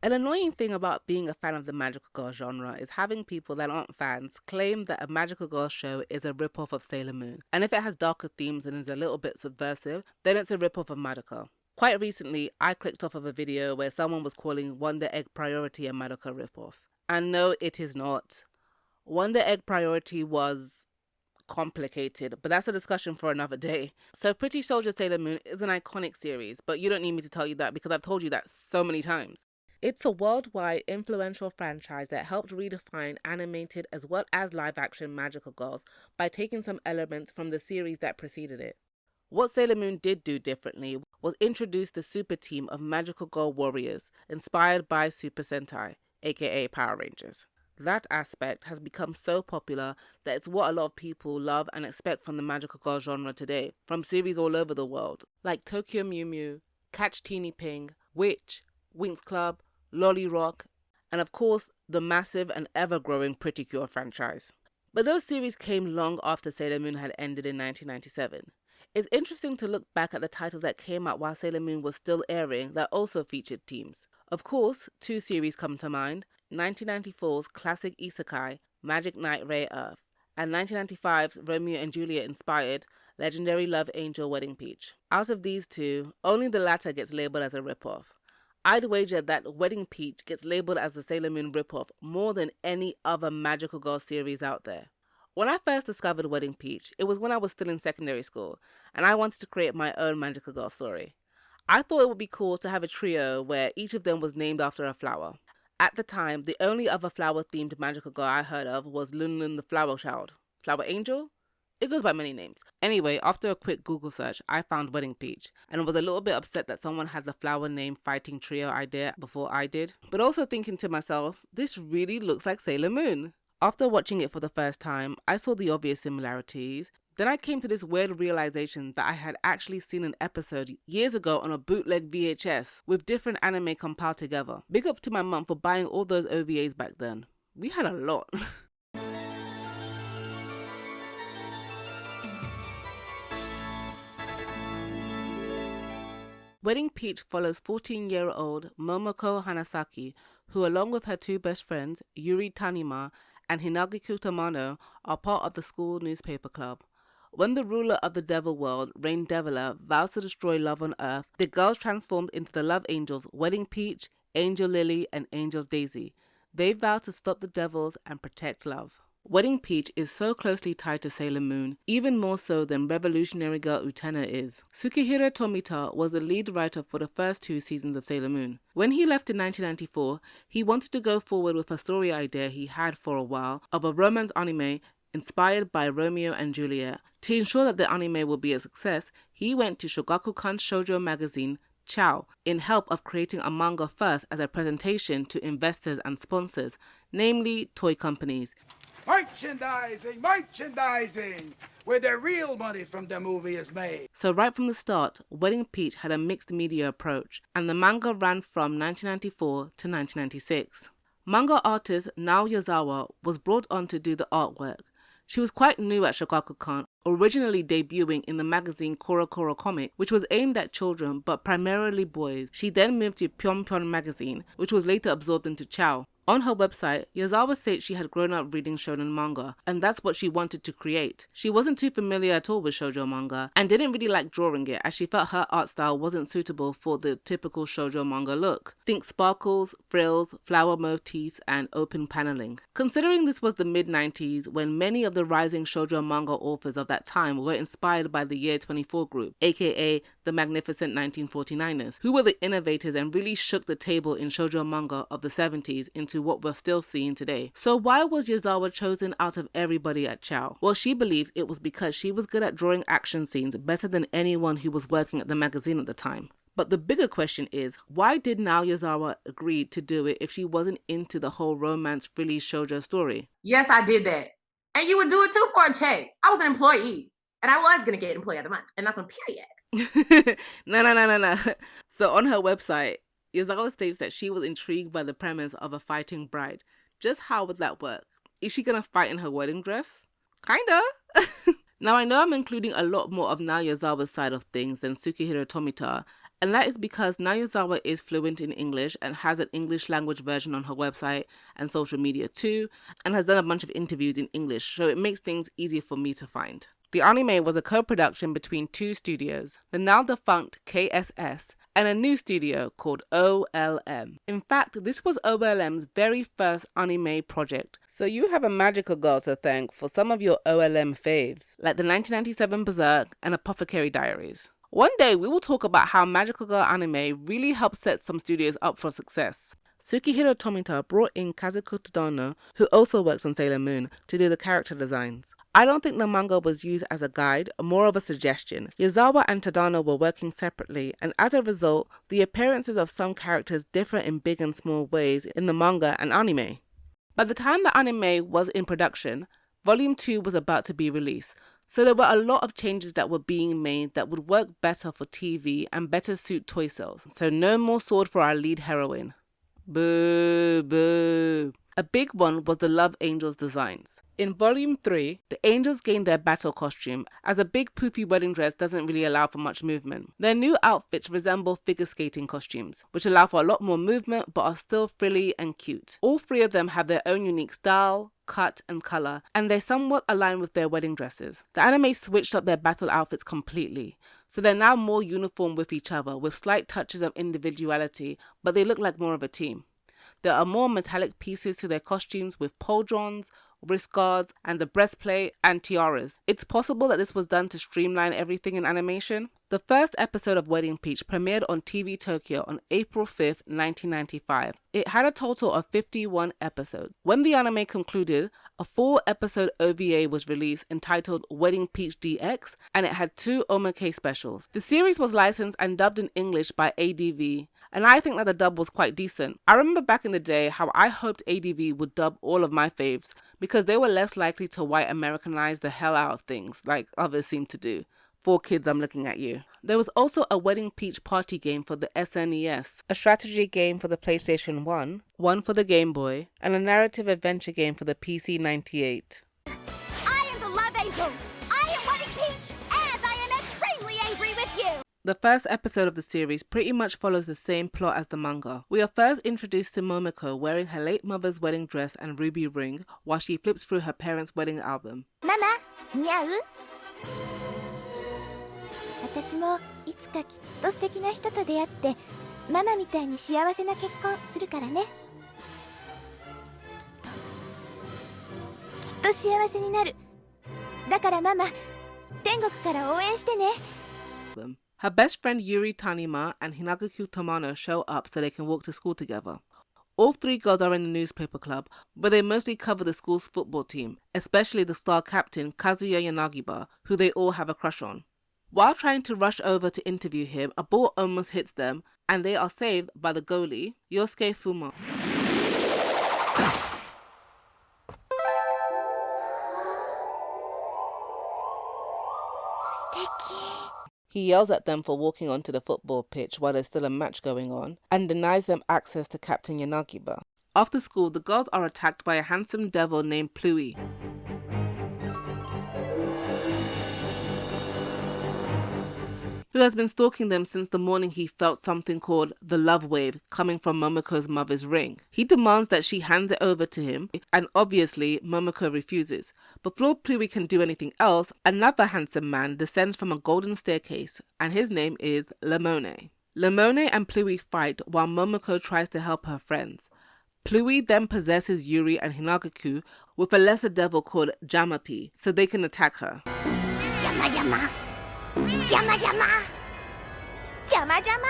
An annoying thing about being a fan of the magical girl genre is having people that aren't fans claim that a magical girl show is a rip-off of Sailor Moon. And if it has darker themes and is a little bit subversive, then it's a rip-off of Madoka. Quite recently, I clicked off of a video where someone was calling Wonder Egg Priority a Madoka rip-off. And no, it is not. Wonder Egg Priority was complicated, but that's a discussion for another day. So Pretty Soldier Sailor Moon is an iconic series, but you don't need me to tell you that because I've told you that so many times. It's a worldwide influential franchise that helped redefine animated as well as live-action magical girls by taking some elements from the series that preceded it. What Sailor Moon did do differently was introduce the super team of magical girl warriors inspired by Super Sentai, aka Power Rangers. That aspect has become so popular that it's what a lot of people love and expect from the magical girl genre today, from series all over the world, like Tokyo Mew Mew, Catch Teeny Ping, Witch, Winx Club, Lolly Rock, and of course, the massive and ever-growing Pretty Cure franchise. But those series came long after Sailor Moon had ended in 1997. It's interesting to look back at the titles that came out while Sailor Moon was still airing that also featured teams. Of course, two series come to mind, 1994's classic isekai, Magic Knight Ray-Earth, and 1995's Romeo and Juliet inspired Legendary Love Angel Wedding Peach. Out of these two, only the latter gets labeled as a ripoff. I'd wager that Wedding Peach gets labeled as a Sailor Moon ripoff more than any other magical girl series out there. When I first discovered Wedding Peach, it was when I was still in secondary school, and I wanted to create my own magical girl story. I thought it would be cool to have a trio where each of them was named after a flower. At the time, the only other flower-themed magical girl I heard of was Lunlun the Flower Child. Flower Angel? It goes by many names. Anyway, after a quick Google search, I found Wedding Peach and was a little bit upset that someone had the flower name fighting trio idea before I did, but also thinking to myself, this really looks like Sailor Moon. After watching it for the first time, I saw the obvious similarities. Then I came to this weird realization that I had actually seen an episode years ago on a bootleg VHS with different anime compiled together. Big up to my mum for buying all those OVAs back then. We had a lot. Wedding Peach follows 14-year-old Momoko Hanasaki, who along with her two best friends, Yuri Tanima and Hinagiku Tamano, are part of the school newspaper club. When the ruler of the devil world, Raindevila, vows to destroy love on Earth, the girls transformed into the love angels Wedding Peach, Angel Lily, and Angel Daisy. They vow to stop the devils and protect love. Wedding Peach is so closely tied to Sailor Moon, even more so than Revolutionary Girl Utena is. Tsukihiro Tomita was the lead writer for the first two seasons of Sailor Moon. When he left in 1994, he wanted to go forward with a story idea he had for a while of a romance anime inspired by Romeo and Juliet. To ensure that the anime would be a success, he went to Shogakukan Shoujo magazine Chow in help of creating a manga first as a presentation to investors and sponsors, namely toy companies. Merchandising, where the real money from the movie is made. So right from the start, Wedding Peach had a mixed media approach, and the manga ran from 1994 to 1996. Manga artist Nao Yazawa was brought on to do the artwork. She was quite new at Shogakukan, originally debuting in the magazine Koro Koro Comic, which was aimed at children but primarily boys. She then moved to Pyon Pyon magazine, which was later absorbed into Chow. On her website, Yazawa said she had grown up reading shonen manga, and that's what she wanted to create. She wasn't too familiar at all with shoujo manga, and didn't really like drawing it, as she felt her art style wasn't suitable for the typical shoujo manga look. Think sparkles, frills, flower motifs, and open paneling. Considering this was the mid-90s, when many of the rising shoujo manga authors of that time were inspired by the Year 24 group, aka the Magnificent 1949ers, who were the innovators and really shook the table in shoujo manga of the 70s into what we're still seeing today. So why was Yazawa chosen out of everybody at Chow? Well, she believes it was because she was good at drawing action scenes better than anyone who was working at the magazine at the time. But the bigger question is, why did Nao Yazawa agree to do it if she wasn't into the whole romance frilly shoujo story? Yes, I did that. And you would do it too for a check. I was an employee. And I was going to get employee of the month. And that's on period. No. So on her website, Yazawa states that she was intrigued by the premise of a fighting bride. Just how would that work? Is she gonna fight in her wedding dress? Kinda. Now I know I'm including a lot more of Nao Yazawa's side of things than Tsukihiro Tomita, And that is because Nao Yazawa is fluent in English and has an English language version on her website and social media too, and has done a bunch of interviews in English, so it makes things easier for me to find. The anime was a co-production between two studios, the now defunct KSS and a new studio called OLM. In fact, this was OLM's very first anime project, so you have a magical girl to thank for some of your OLM faves, like the 1997 Berserk and Apothecary Diaries. One day we will talk about how magical girl anime really helped set some studios up for success. Tsukihiro Tomita brought in Kazuko Tadano, who also works on Sailor Moon, to do the character designs. I don't think the manga was used as a guide, more of a suggestion. Yazawa and Tadano were working separately, and as a result, the appearances of some characters differ in big and small ways in the manga and anime. By the time the anime was in production, Volume 2 was about to be released, so there were a lot of changes that were being made that would work better for TV and better suit toy sales. So no more sword for our lead heroine. Boo, boo. A big one was the Love Angels designs. In Volume 3, the angels gained their battle costume, as a big poofy wedding dress doesn't really allow for much movement. Their new outfits resemble figure skating costumes, which allow for a lot more movement but are still frilly and cute. All three of them have their own unique style, cut and colour, and they somewhat align with their wedding dresses. The anime switched up their battle outfits completely, so they're now more uniform with each other, with slight touches of individuality, but they look like more of a team. There are more metallic pieces to their costumes with pauldrons, wrist guards, and the breastplate and tiaras. It's possible that this was done to streamline everything in animation. The first episode of Wedding Peach premiered on TV Tokyo on April 5th, 1995. It had a total of 51 episodes. When the anime concluded, a 4-episode OVA was released entitled Wedding Peach DX, and it had 2 Omake specials. The series was licensed and dubbed in English by ADV, and I think that the dub was quite decent. I remember back in the day how I hoped ADV would dub all of my faves, because they were less likely to white Americanize the hell out of things, like others seem to do. 4 kids, I'm looking at you. There was also a Wedding Peach party game for the SNES, a strategy game for the PlayStation 1, one for the Game Boy, and a narrative adventure game for the PC 98. I am the Love Angel. I am Wedding Peach, and I am extremely angry with you. The first episode of the series pretty much follows the same plot as the manga. We are first introduced to Momoko wearing her late mother's wedding dress and ruby ring while she flips through her parents' wedding album. Mama, 似合う? 私もいつかきっと素敵な人と出会ってママみたいに幸せな結婚するからね。きっと幸せになる。だからママ、天国から応援してね。 Her best friend Yuri Tanima and Hinagaku Tamano show up so they can walk to school together. All 3 girls are in the newspaper club, but they mostly cover the school's football team, especially the star captain Kazuya Yanagiba, who they all have a crush on. While trying to rush over to interview him, a ball almost hits them, and they are saved by the goalie, Yosuke Fuma. He yells at them for walking onto the football pitch while there's still a match going on, and denies them access to Captain Yanagiba. After school, the girls are attacked by a handsome devil named Pluie, who has been stalking them since the morning he felt something called the love wave coming from Momoko's mother's ring. He demands that she hands it over to him, and obviously Momoko refuses. Before Pluie can do anything else, another handsome man descends from a golden staircase, and his name is Lemone. Lemone and Pluie fight while Momoko tries to help her friends. Pluie then possesses Yuri and Hinagaku with a lesser devil called Jamapi, so they can attack her. Jama jama. Jama jama. Jama jama.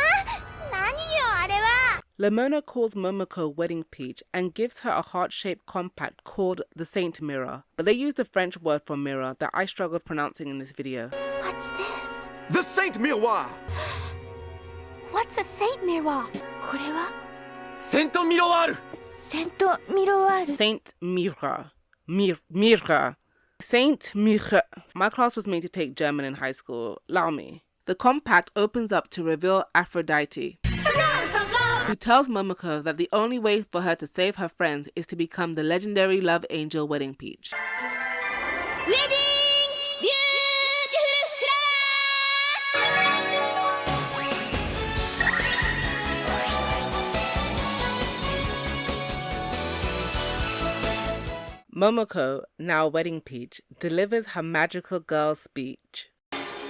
何よあれは? Lemona calls Momoko Wedding Peach and gives her a heart-shaped compact called the Saint Mirror, but they use the French word for mirror that I struggled pronouncing in this video. What's this? The Saint Miroir! What's a Saint Mirror? これは? Saint Miroir! Saint Miroir. Saint Mirror. Mirror. Saint Mirror. My class was made to take German in high school. Allow me. The compact opens up to reveal Aphrodite, who tells Momoko that the only way for her to save her friends is to become the legendary love angel Wedding Peach. Momoko, now Wedding Peach, delivers her magical girl speech.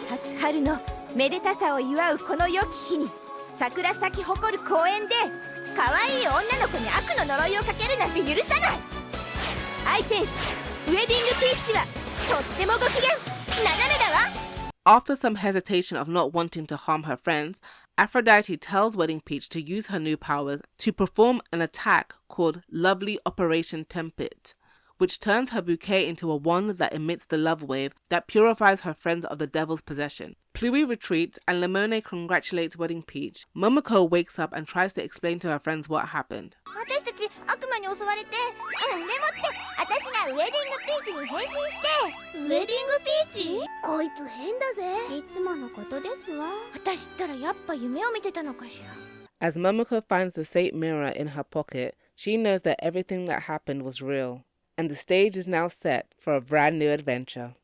初春のめでたさを祝うこの良き日に桜咲き誇る公園で可愛い女の子に悪の呪いをかけるなんて許さない愛天使ウェディングピーチはとってもご機嫌斜めだわ After some hesitation of not wanting to harm her friends, Aphrodite tells Wedding Peach to use her new powers to perform an attack called Lovely Operation Tempest, which turns her bouquet into a wand that emits the love wave that purifies her friends of the devil's possession. Pluie retreats and Lemone congratulates Wedding Peach. Momoko wakes up and tries to explain to her friends what happened. 私たち悪魔に襲われてでもって私がウェディングピーチに変身してウェディングピーチこいつ変だぜいつものことですわ私ったらやっぱ夢を見てたのかしら As Momoko finds the Saint mirror in her pocket, she knows that everything that happened was real, and the stage is now set for a brand new adventure.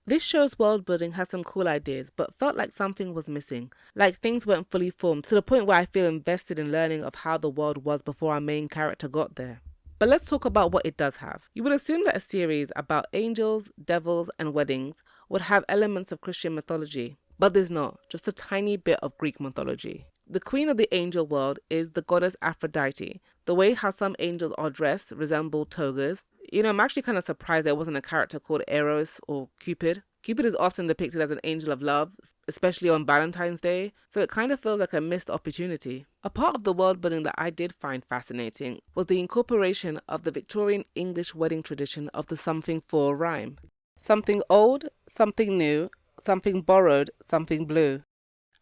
This show's world building has some cool ideas, but felt like something was missing, like things weren't fully formed to the point where I feel invested in learning of how the world was before our main character got there. But let's talk about what it does have. You would assume that a series about angels, devils, and weddings would have elements of Christian mythology, but there's not, just a tiny bit of Greek mythology. The queen of the angel world is the goddess Aphrodite. The way how some angels are dressed resemble togas. You know, I'm actually kind of surprised there wasn't a character called Eros or Cupid. Cupid is often depicted as an angel of love, especially on Valentine's Day, so it kind of feels like a missed opportunity. A part of the world building that I did find fascinating was the incorporation of the Victorian English wedding tradition of the something for rhyme. Something old, something new, something borrowed, something blue,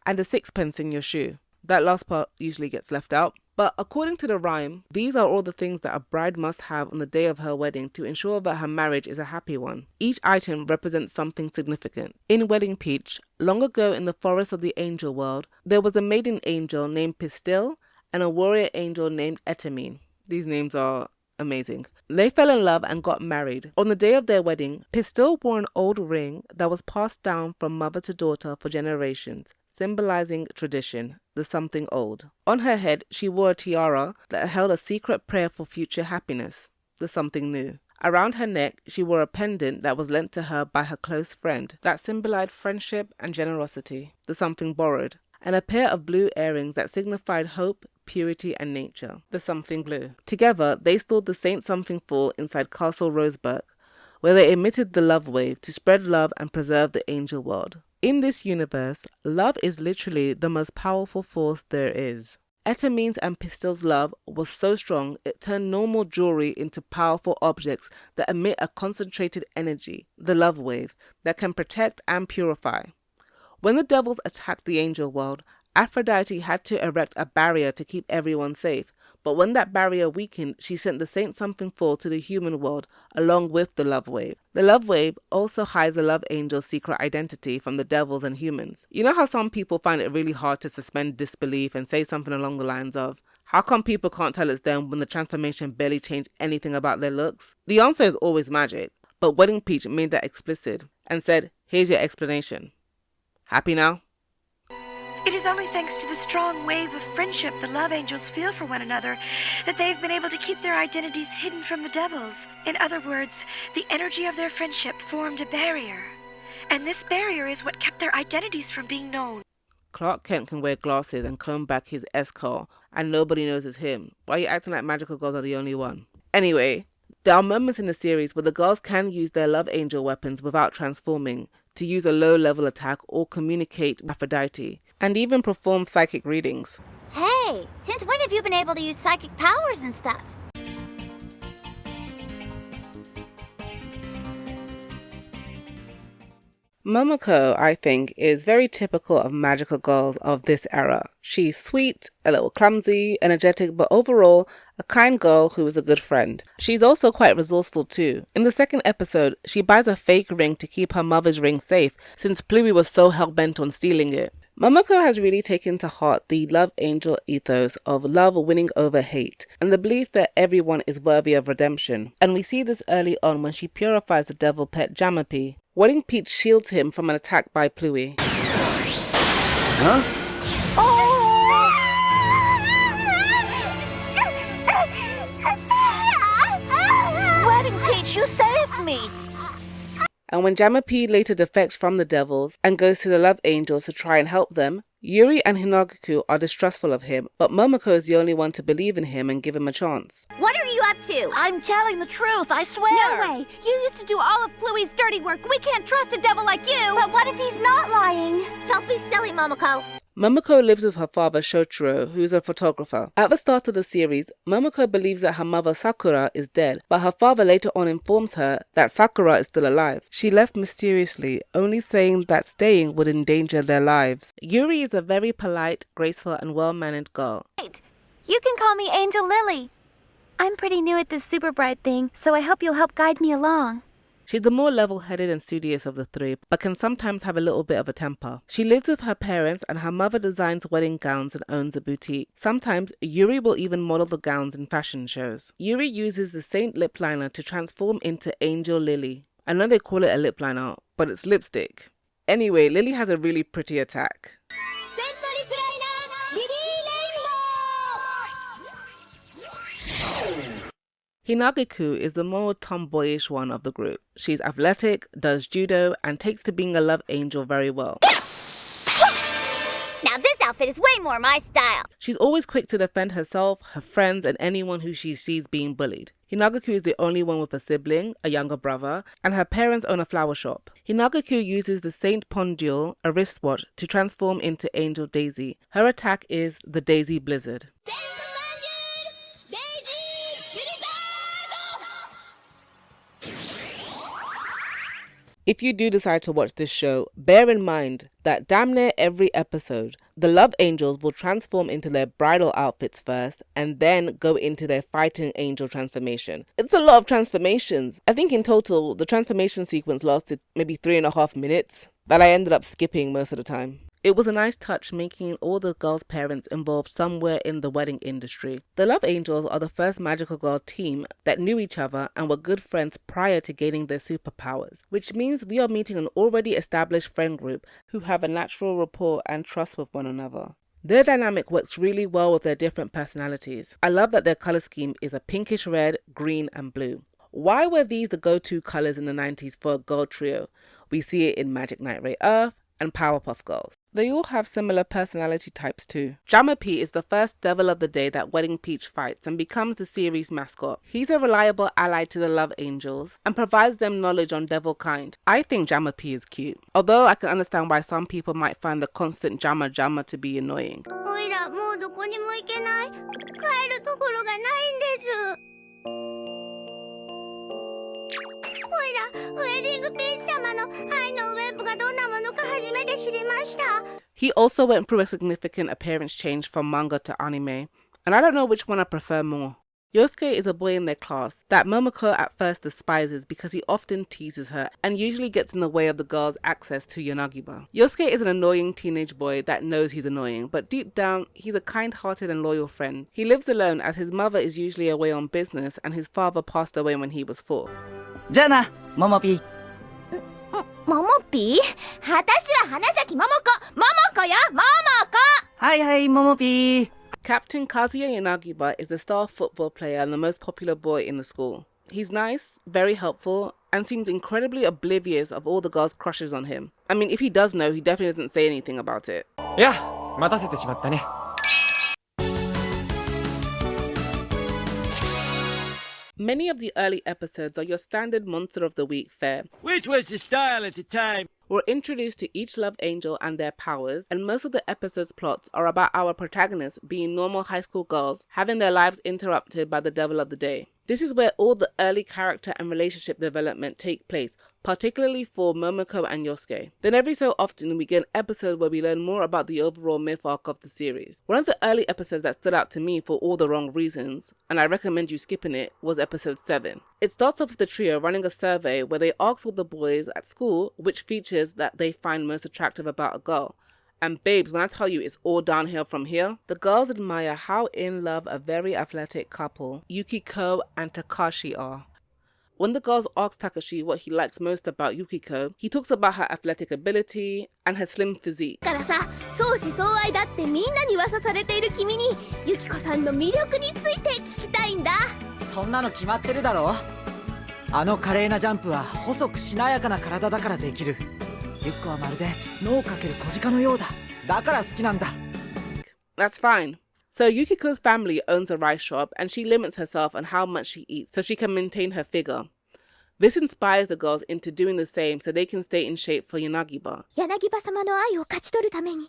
and a sixpence in your shoe. That last part usually gets left out. But according to the rhyme, these are all the things that a bride must have on the day of her wedding to ensure that her marriage is a happy one. Each item represents something significant. In Wedding Peach, long ago in the forest of the angel world, there was a maiden angel named Pistil and a warrior angel named Etamine. These names are amazing. They fell in love and got married. On the day of their wedding, Pistil wore an old ring that was passed down from mother to daughter for generations, symbolizing tradition, the something old. On her head, she wore a tiara that held a secret prayer for future happiness, the something new. Around her neck, she wore a pendant that was lent to her by her close friend that symbolized friendship and generosity, the something borrowed, and a pair of blue earrings that signified hope, purity, and nature, the something blue. Together, they stored the Saint Something Fall inside Castle Roseburg, where they emitted the love wave to spread love and preserve the angel world. In this universe, love is literally the most powerful force there is. Etamine's and Pistil's love was so strong it turned normal jewelry into powerful objects that emit a concentrated energy, the love wave, that can protect and purify. When the devils attacked the angel world, Aphrodite had to erect a barrier to keep everyone safe. But when that barrier weakened, she sent the Saint Something Fall to the human world along with the love wave. The love wave also hides the love angel's secret identity from the devils and humans. You know how some people find it really hard to suspend disbelief and say something along the lines of, how come people can't tell it's them when the transformation barely changed anything about their looks? The answer is always magic. But Wedding Peach made that explicit and said, here's your explanation. Happy now? It is only thanks to the strong wave of friendship the love angels feel for one another that they've been able to keep their identities hidden from the devils. In other words, the energy of their friendship formed a barrier. And this barrier is what kept their identities from being known. Clark Kent can wear glasses and comb back his S-car, and nobody knows it's him. Why are you acting like magical girls are the only one? Anyway, there are moments in the series where the girls can use their love angel weapons without transforming, to use a low-level attack or communicate with Aphrodite, and even perform psychic readings. Hey, since when have you been able to use psychic powers and stuff? Momoko, I think, is very typical of magical girls of this era. She's sweet, a little clumsy, energetic, but overall, a kind girl who is a good friend. She's also quite resourceful too. In the second episode, she buys a fake ring to keep her mother's ring safe, since Pluie was so hell-bent on stealing it. Momoko has really taken to heart the love angel ethos of love winning over hate, and the belief that everyone is worthy of redemption. And we see this early on when she purifies the devil pet Jamapi. Wedding Peach shields him from an attack by Pluie. Huh? Wedding Peach, you said me! And when Jammer P later defects from the devils and goes to the Love Angels to try and help them, Yuri and Hinagaku are distrustful of him, but Momoko is the only one to believe in him and give him a chance. What are you up to? I'm telling the truth, I swear! No way! You used to do all of Pluey's dirty work. We can't trust a devil like you! But what if he's not lying? Don't be silly, Momoko. Momoko lives with her father Shotaro, who is a photographer. At the start of the series, Momoko believes that her mother Sakura is dead, but her father later on informs her that Sakura is still alive. She left mysteriously, only saying that staying would endanger their lives. Yuri is a very polite, graceful and well-mannered girl. Right. You can call me Angel Lily. I'm pretty new at this super bright thing, so I hope you'll help guide me along. She's the more level-headed and studious of the three, but can sometimes have a little bit of a temper. She lives with her parents and her mother designs wedding gowns and owns a boutique. Sometimes, Yuri will even model the gowns in fashion shows. Yuri uses the Saint lip liner to transform into Angel Lily. I know they call it a lip liner, but it's lipstick. Anyway, Lily has a really pretty attack. Hinagaku is the more tomboyish one of the group. She's athletic, does judo, and takes to being a love angel very well. Now this outfit is way more my style. She's always quick to defend herself, her friends, and anyone who she sees being bullied. Hinagaku is the only one with a sibling, a younger brother, and her parents own a flower shop. Hinagaku uses the Saint Pendule, a wristwatch, to transform into Angel Daisy. Her attack is the Daisy Blizzard. If you do decide to watch this show, bear in mind that damn near every episode, the Love Angels will transform into their bridal outfits first and then go into their fighting angel transformation. It's a lot of transformations. I think in total, the transformation sequence lasted maybe 3.5 minutes that I ended up skipping most of the time. It was a nice touch making all the girls' parents involved somewhere in the wedding industry. The Love Angels are the first magical girl team that knew each other and were good friends prior to gaining their superpowers, which means we are meeting an already established friend group who have a natural rapport and trust with one another. Their dynamic works really well with their different personalities. I love that their colour scheme is a pinkish red, green and blue. Why were these the go-to colours in the 90s for a girl trio? We see it in Magic Knight Ray Earth and Powerpuff Girls. They all have similar personality types too. Jammer P is the first devil of the day that Wedding Peach fights and becomes the series mascot. He's a reliable ally to the Love Angels and provides them knowledge on devil kind. I think Jammer P is cute, although I can understand why some people might find the constant jammer to be annoying. He also went through a significant appearance change from manga to anime, and I don't know which one I prefer more. Yosuke is a boy in their class that Momoko at first despises because he often teases her and usually gets in the way of the girl's access to Yanagiba. Yosuke is an annoying teenage boy that knows he's annoying, but deep down, he's a kind-hearted and loyal friend. He lives alone as his mother is usually away on business and his father passed away when he was 4. じゃあな、ももぴー。ももぴー？私は花咲ももこよ、ももこ！はいはい、ももぴー。Captain Kazuya Yanagiba is the star football player and the most popular boy in the school. He's nice, very helpful, and seems incredibly oblivious of all the girls' crushes on him. I mean, if he does know, he definitely doesn't say anything about it. いや、待たせてしまったね。Many of the early episodes are your standard Monster of the Week fare. Which was the style at the time. We're introduced to each love angel and their powers, and most of the episode's plots are about our protagonists being normal high school girls having their lives interrupted by the devil of the day. This is where all the early character and relationship development take place, particularly for Momoko and Yosuke. Then every so often we get an episode where we learn more about the overall myth arc of the series. One of the early episodes that stood out to me for all the wrong reasons, and I recommend you skipping it, was episode 7. It starts off with the trio running a survey where they ask all the boys at school which features that they find most attractive about a girl. And babes, when I tell you it's all downhill from here, the girls admire how in love a very athletic couple, Yukiko and Takashi, are. When the girls ask Takashi what he likes most about Yukiko, he talks about her athletic ability and her slim physique. からさ、相思相愛だってみんなに噂されている君に、ユキコさんの魅力について聞きたいんだ。そんなの決まってるだろ。あの華麗なジャンプは細くしなやかな体だからできる。ゆっこはまるで脳をかける小鹿のようだ。だから好きなんだ。That's fine. So Yukiko's family owns a rice shop and she limits herself on how much she eats so she can maintain her figure. This inspires the girls into doing the same so they can stay in shape for Yanagiba. 柳葉様の愛を勝ち取るために今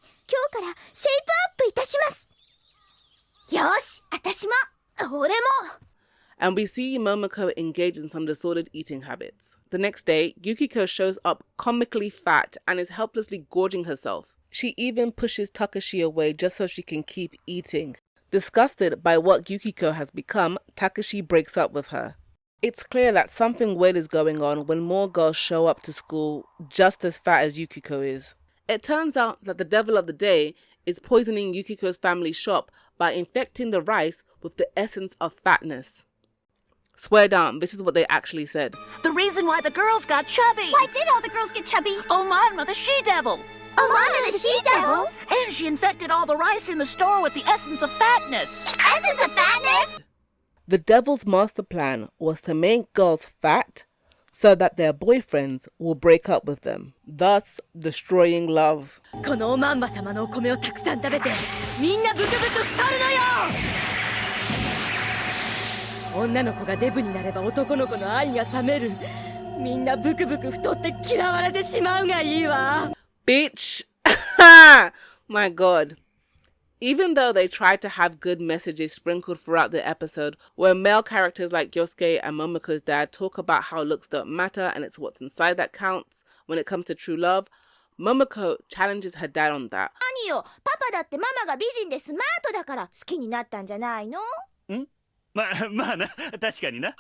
日からシェイプアップいたします。よし、私も。俺も。And we see Momoko engage in some disordered eating habits. The next day, Yukiko shows up comically fat and is helplessly gorging herself. She even pushes Takashi away just so she can keep eating. Disgusted by what Yukiko has become, Takashi breaks up with her. It's clear that something weird is going on when more girls show up to school just as fat as Yukiko is. It turns out that the devil of the day is poisoning Yukiko's family shop by infecting the rice with the essence of fatness. Swear down, this is what they actually said. The reason why the girls got chubby. Why did all the girls get chubby? Omanma the she-devil. Omake the she-devil? And she infected all the rice in the store with the essence of fatness. Essence of fatness? The devil's master plan was to make girls fat so that their boyfriends will break up with them, thus destroying love. このおまんま様のお米をたくさん食べてみんなブクブク太るのよ。女の子がデブになれば男の子の愛が冷める。みんなブクブク太って嫌われてしまうがいいわ。Bitch! My god. Even though they tried to have good messages sprinkled throughout the episode, where male characters like Yosuke and Momoko's dad talk about how looks don't matter and it's what's inside that counts when it comes to true love, Momoko challenges her dad on that. 何よ、パパだってママが美人でスマートだから好きになったんじゃないの？まあな、確かにな。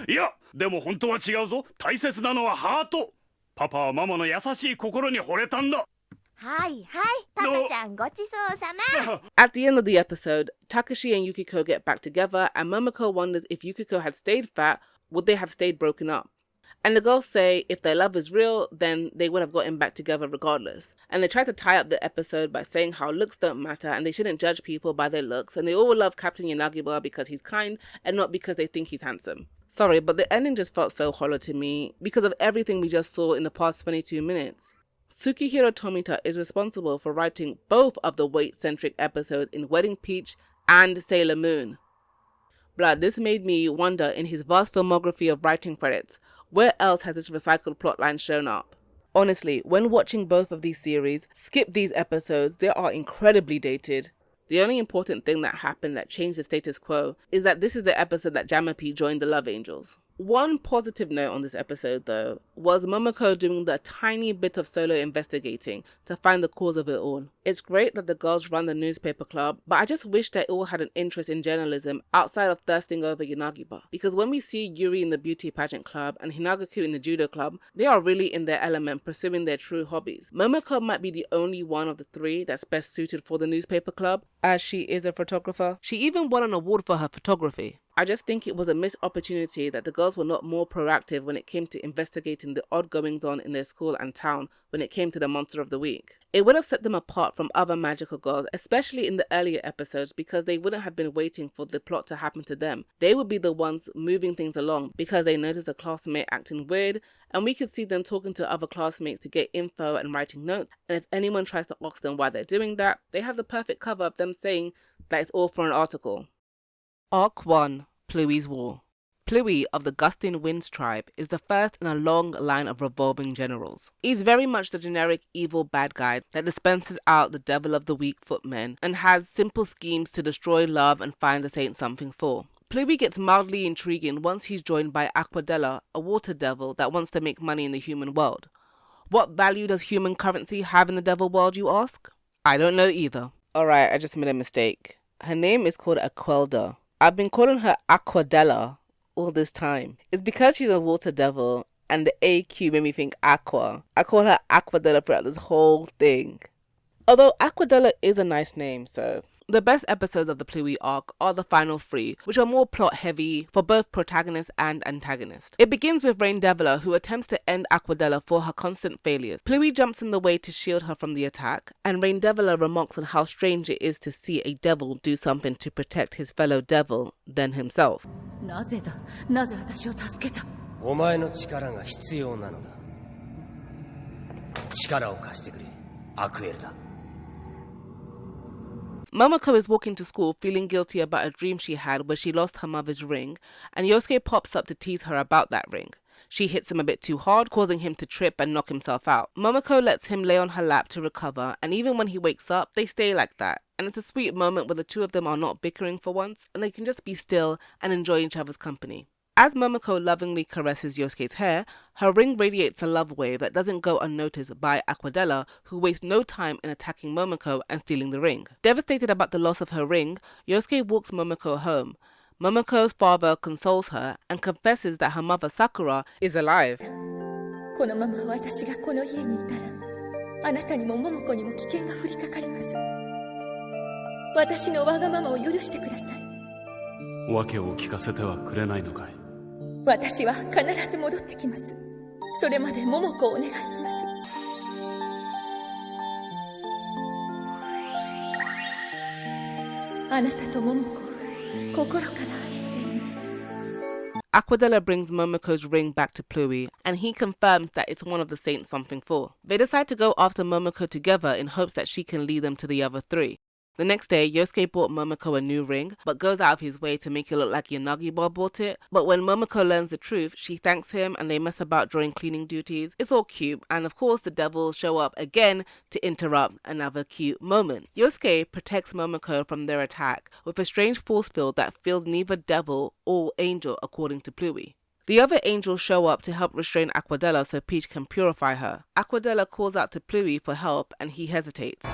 いや、でも本当は違うぞ。大切なのはハート。パパはママの優しい心に惚れたんだ。はいはい、パパちゃんごちそうさま。At the end of the episode, Takashi and Yukiko get back together and Momoko wonders if Yukiko had stayed fat, would they have stayed broken up? And the girls say if their love is real, then they would have gotten back together regardless. And they try to tie up the episode by saying how looks don't matter and they shouldn't judge people by their looks and they all love Captain Yanagiba because he's kind and not because they think he's handsome. Sorry, but the ending just felt so hollow to me because of everything we just saw in the past 22 minutes. Tsukihiro Tomita is responsible for writing both of the weight-centric episodes in Wedding Peach and Sailor Moon. Blood, this made me wonder in his vast filmography of writing credits, where else has this recycled plotline shown up? Honestly, when watching both of these series, skip these episodes, they are incredibly dated. The only important thing that happened that changed the status quo is that this is the episode that Jamapi joined the Love Angels. One positive note on this episode, though, was Momoko doing the tiny bit of solo investigating to find the cause of it all. It's great that the girls run the newspaper club, but I just wish they all had an interest in journalism outside of thirsting over Yanagiba. Because when we see Yuri in the beauty pageant club and Hinagaku in the judo club, they are really in their element pursuing their true hobbies. Momoko might be the only one of the three that's best suited for the newspaper club, as she is a photographer. She even won an award for her photography. I just think it was a missed opportunity that the girls were not more proactive when it came to investigating the odd goings-on in their school and town when it came to the Monster of the Week. It would have set them apart from other magical girls, especially in the earlier episodes, because they wouldn't have been waiting for the plot to happen to them. They would be the ones moving things along because they noticed a classmate acting weird, and we could see them talking to other classmates to get info and writing notes, and if anyone tries to ask them why they're doing that, they have the perfect cover of them saying that it's all for an article. Arc 1. Pluie's War. Pluie of the Gustin Winds tribe is the first in a long line of revolving generals. He's very much the generic evil bad guy that dispenses out the devil of the weak footmen and has simple schemes to destroy love and find the saint something for. Pluie gets mildly intriguing once he's joined by Aquadella, a water devil that wants to make money in the human world. What value does human currency have in the devil world, you ask? I don't know either. Alright, I just made a mistake. Her name is called Aquelda. I've been calling her Aquadella all this time. It's because she's a water devil and the AQ made me think Aqua. I call her Aquadella throughout this whole thing. Although Aquadella is a nice name, so The best episodes of the Pluie arc are the final 3, which are more plot heavy for both protagonist and antagonist. It begins with Raindevila, who attempts to end Aquadella for her constant failures. Pluie jumps in the way to shield her from the attack, and Raindevila remarks on how strange it is to see a devil do something to protect his fellow devil than himself. なぜだ、なぜ私を助けた。お前の力が必要なのだ。力を貸してくれ、アクエルだ。Momoko is walking to school feeling guilty about a dream she had where she lost her mother's ring, and Yosuke pops up to tease her about that ring. She hits him a bit too hard, causing him to trip and knock himself out. Momoko lets him lay on her lap to recover, and even when he wakes up, they stay like that. And it's a sweet moment where the two of them are not bickering for once, and they can just be still and enjoy each other's company. As Momoko lovingly caresses Yosuke's hair, her ring radiates a love wave that doesn't go unnoticed by Aquadella, who wastes no time in attacking Momoko and stealing the ring. Devastated about the loss of her ring, Yosuke walks Momoko home. Momoko's father consoles her and confesses that her mother Sakura is alive. このまま私がこの家にいたら、あなたにも桃子にも危険が降りかかります。私のわがままを許してください。訳を聞かせてはくれないのかい。私は必ず戻ってきます。それまで桃子をお願いします。あなたと桃子を心から愛しています。Aquadella brings Momoko's ring back to Pluie, and he confirms that it's one of the saints something for. They decide to go after Momoko together in hopes that she can lead them to the other 3. The next day, Yosuke bought Momoko a new ring, but goes out of his way to make it look like Yanagiba bought it. But when Momoko learns the truth, she thanks him and they mess about during cleaning duties. It's all cute, and of course the devils show up again to interrupt another cute moment. Yosuke protects Momoko from their attack with a strange force field that feels neither devil or angel according to Pluie. The other angels show up to help restrain Aquadella so Peach can purify her. Aquadella calls out to Pluie for help and he hesitates.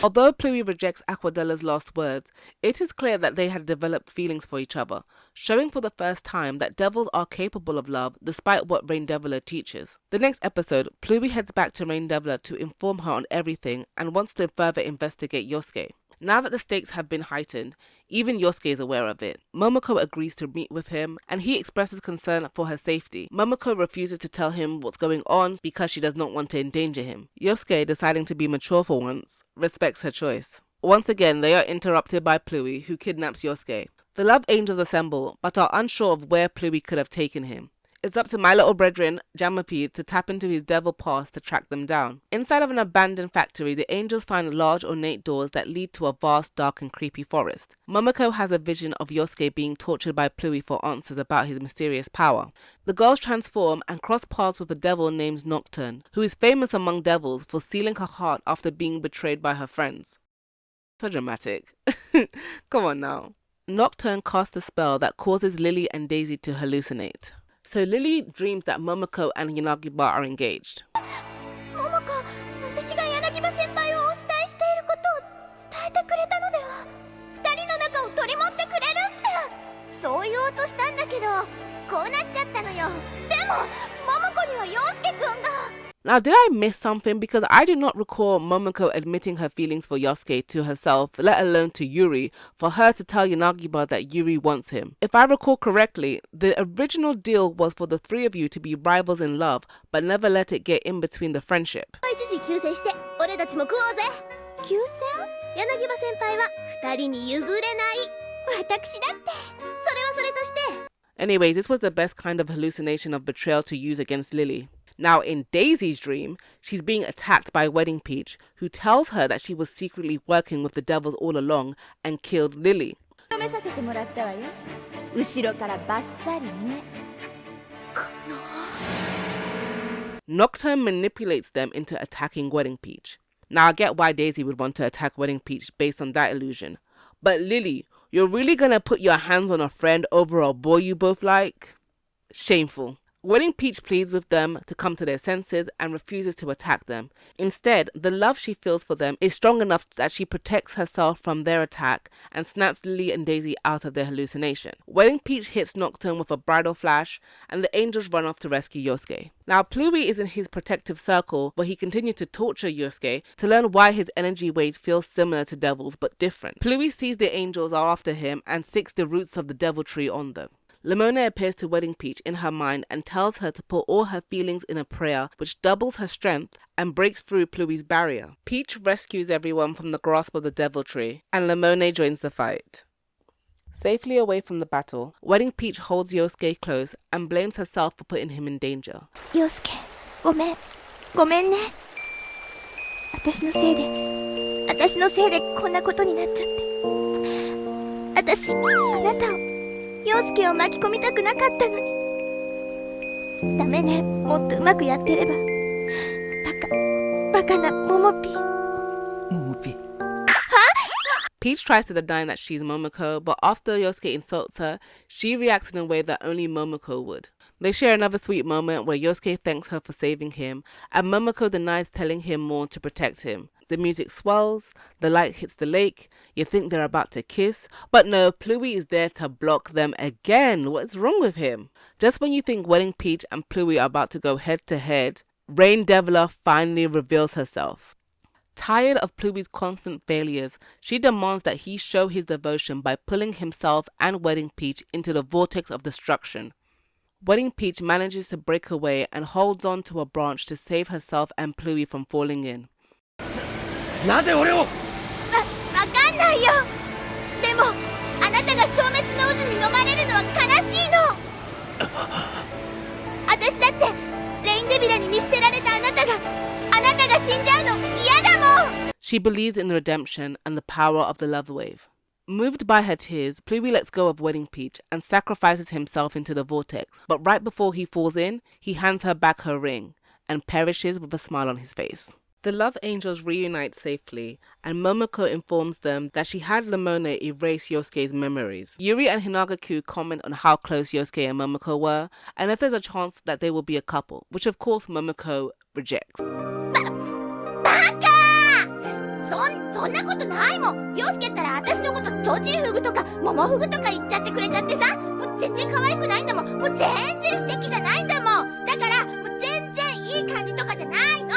Although Pluie rejects Aquadella's last words, it is clear that they had developed feelings for each other, showing for the first time that devils are capable of love despite what Raindevila teaches. The next episode, Pluie heads back to Raindevila to inform her on everything and wants to further investigate Yosuke. Now that the stakes have been heightened, even Yosuke is aware of it. Momoko agrees to meet with him, and he expresses concern for her safety. Momoko refuses to tell him what's going on because she does not want to endanger him. Yosuke, deciding to be mature for once, respects her choice. Once again, they are interrupted by Pluie, who kidnaps Yosuke. The love angels assemble, but are unsure of where Pluie could have taken him. It's up to my little brethren, Jamapi, to tap into his devil past to track them down. Inside of an abandoned factory, the angels find large ornate doors that lead to a vast, dark and creepy forest. Momoko has a vision of Yosuke being tortured by Pluie for answers about his mysterious power. The girls transform and cross paths with a devil named Nocturne, who is famous among devils for sealing her heart after being betrayed by her friends. So dramatic. Come on now. Nocturne casts a spell that causes Lily and Daisy to hallucinate. So Lily dreams that Momoko and Yanagiba are engaged. Momoko, 私が柳葉先輩をお慕いしていることを伝えてくれたのでは。二人の仲を取り持ってくれるって。そう言おうとしたんだけど、こうなっちゃったのよ。でも、Momokoには陽介くんが。Now, did I miss something? Because I do not recall Momoko admitting her feelings for Yosuke to herself, let alone to Yuri, for her to tell Yanagiba that Yuri wants him. If I recall correctly, the original deal was for the 3 of you to be rivals in love, but never let it get in between the friendship. 一時休戦して、俺たちも食おうぜ。休戦？柳葉先輩は二人に譲れない。私だって。それはそれとして。Anyways, this was the best kind of hallucination of betrayal to use against Lily. Now, in Daisy's dream, she's being attacked by Wedding Peach, who tells her that she was secretly working with the devils all along and killed Lily. Nocturne manipulates them into attacking Wedding Peach. Now, I get why Daisy would want to attack Wedding Peach based on that illusion. But Lily, you're really gonna put your hands on a friend over a boy you both like? Shameful. Wedding Peach pleads with them to come to their senses and refuses to attack them. Instead, the love she feels for them is strong enough that she protects herself from their attack and snaps Lily and Daisy out of their hallucination. Wedding Peach hits Nocturne with a bridal flash, and the angels run off to rescue Yosuke. Now, Pluie is in his protective circle where he continues to torture Yosuke to learn why his energy waves feel similar to devils but different. Pluie sees the angels are after him and seeks the roots of the devil tree on them. Lamone appears to Wedding Peach in her mind and tells her to put all her feelings in a prayer which doubles her strength and breaks through Pluie's barrier. Peach rescues everyone from the grasp of the devil tree, and Lamone joins the fight. Safely away from the battle, Wedding Peach holds Yosuke close and blames herself for putting him in danger. 陽介、ごめんね。私のせいでこんなことになっちゃって。私、あなたを、陽介を巻き込みたくなかったのに。ダメね、もっとうまくやってれば。バカなモモピ。Peach tries to deny that she's Momoko, but after Yosuke insults her, she reacts in a way that only Momoko would. They share another sweet moment where Yosuke thanks her for saving him, and Momoko denies telling him more to protect him. The music swells, the light hits the lake, you think they're about to kiss, but no, Pluie is there to block them again. What's wrong with him? Just when you think Wedding Peach and Pluie are about to go head to head, Raindevila finally reveals herself. Tired of Pluie's constant failures, she demands that he show his devotion by pulling himself and Wedding Peach into the vortex of destruction. Wedding Peach manages to break away and holds on to a branch to save herself and Pluie from falling in. なぜ俺をわかんないよ。でもあなたが消滅の渦に飲まれるのは悲しいの。私だってレインデビラに見捨てられたあなたが死んじゃうの嫌だもん。 She believes in redemption and the power of the love wave. Moved by her tears, Pluie lets go of Wedding Peach and sacrifices himself into the vortex, but right before he falls in, he hands her back her ring and perishes with a smile on his face. The Love Angels reunite safely, and Momoko informs them that she had Lamone erase Yosuke's memories. Yuri and Hinagaku comment on how close Yosuke and Momoko were, and if there's a chance that they will be a couple, which of course Momoko rejects. そんなことないもん。陽介ったら私のことチョジンフグとかモモフグとか言っちゃってくれちゃってさ、もう全然可愛くないんだもん。もう全然素敵じゃないんだもん。だからもう全然いい感じとかじゃないの。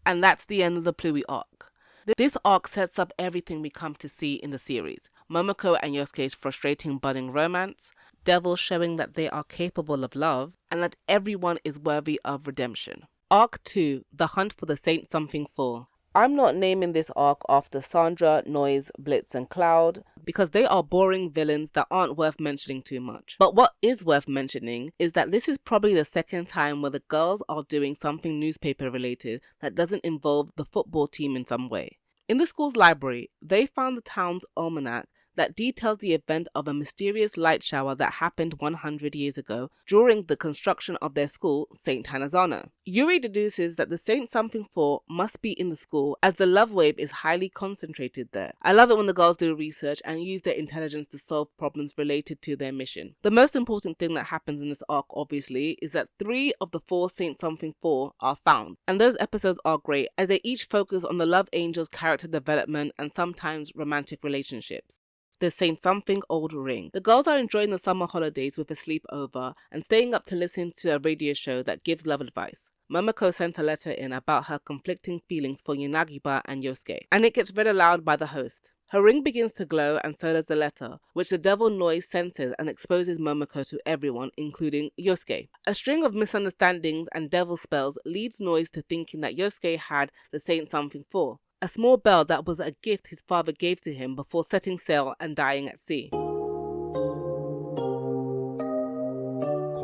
And that's the end of the Pluie arc. This arc sets up everything we come to see in the series. Momoko and Yosuke's frustrating budding romance, devils showing that they are capable of love, and that everyone is worthy of redemption. Arc 2, The Hunt for the Saint Something 4. I'm not naming this arc after Sandra, Noise, Blitz and Cloud because they are boring villains that aren't worth mentioning too much. But what is worth mentioning is that this is probably the second time where the girls are doing something newspaper related that doesn't involve the football team in some way. In the school's library, they found the town's almanac that details the event of a mysterious light shower that happened 100 years ago during the construction of their school, St. Hannah's Honor. Yuri deduces that the Saint Something 4 must be in the school as the love wave is highly concentrated there. I love it when the girls do research and use their intelligence to solve problems related to their mission. The most important thing that happens in this arc, obviously, is that 3 of the 4 Saint Something 4 are found. And those episodes are great as they each focus on the Love Angels' character development and sometimes romantic relationships. The Saint Something Old Ring. The girls are enjoying the summer holidays with a sleepover and staying up to listen to a radio show that gives love advice. Momoko sent a letter in about her conflicting feelings for Yanagiba and Yosuke, and it gets read aloud by the host. Her ring begins to glow and so does the letter, which the devil Noise senses and exposes Momoko to everyone, including Yosuke. A string of misunderstandings and devil spells leads Noise to thinking that Yosuke had the Saint Something 4. A small bell that was a gift his father gave to him before setting sail and dying at sea. こ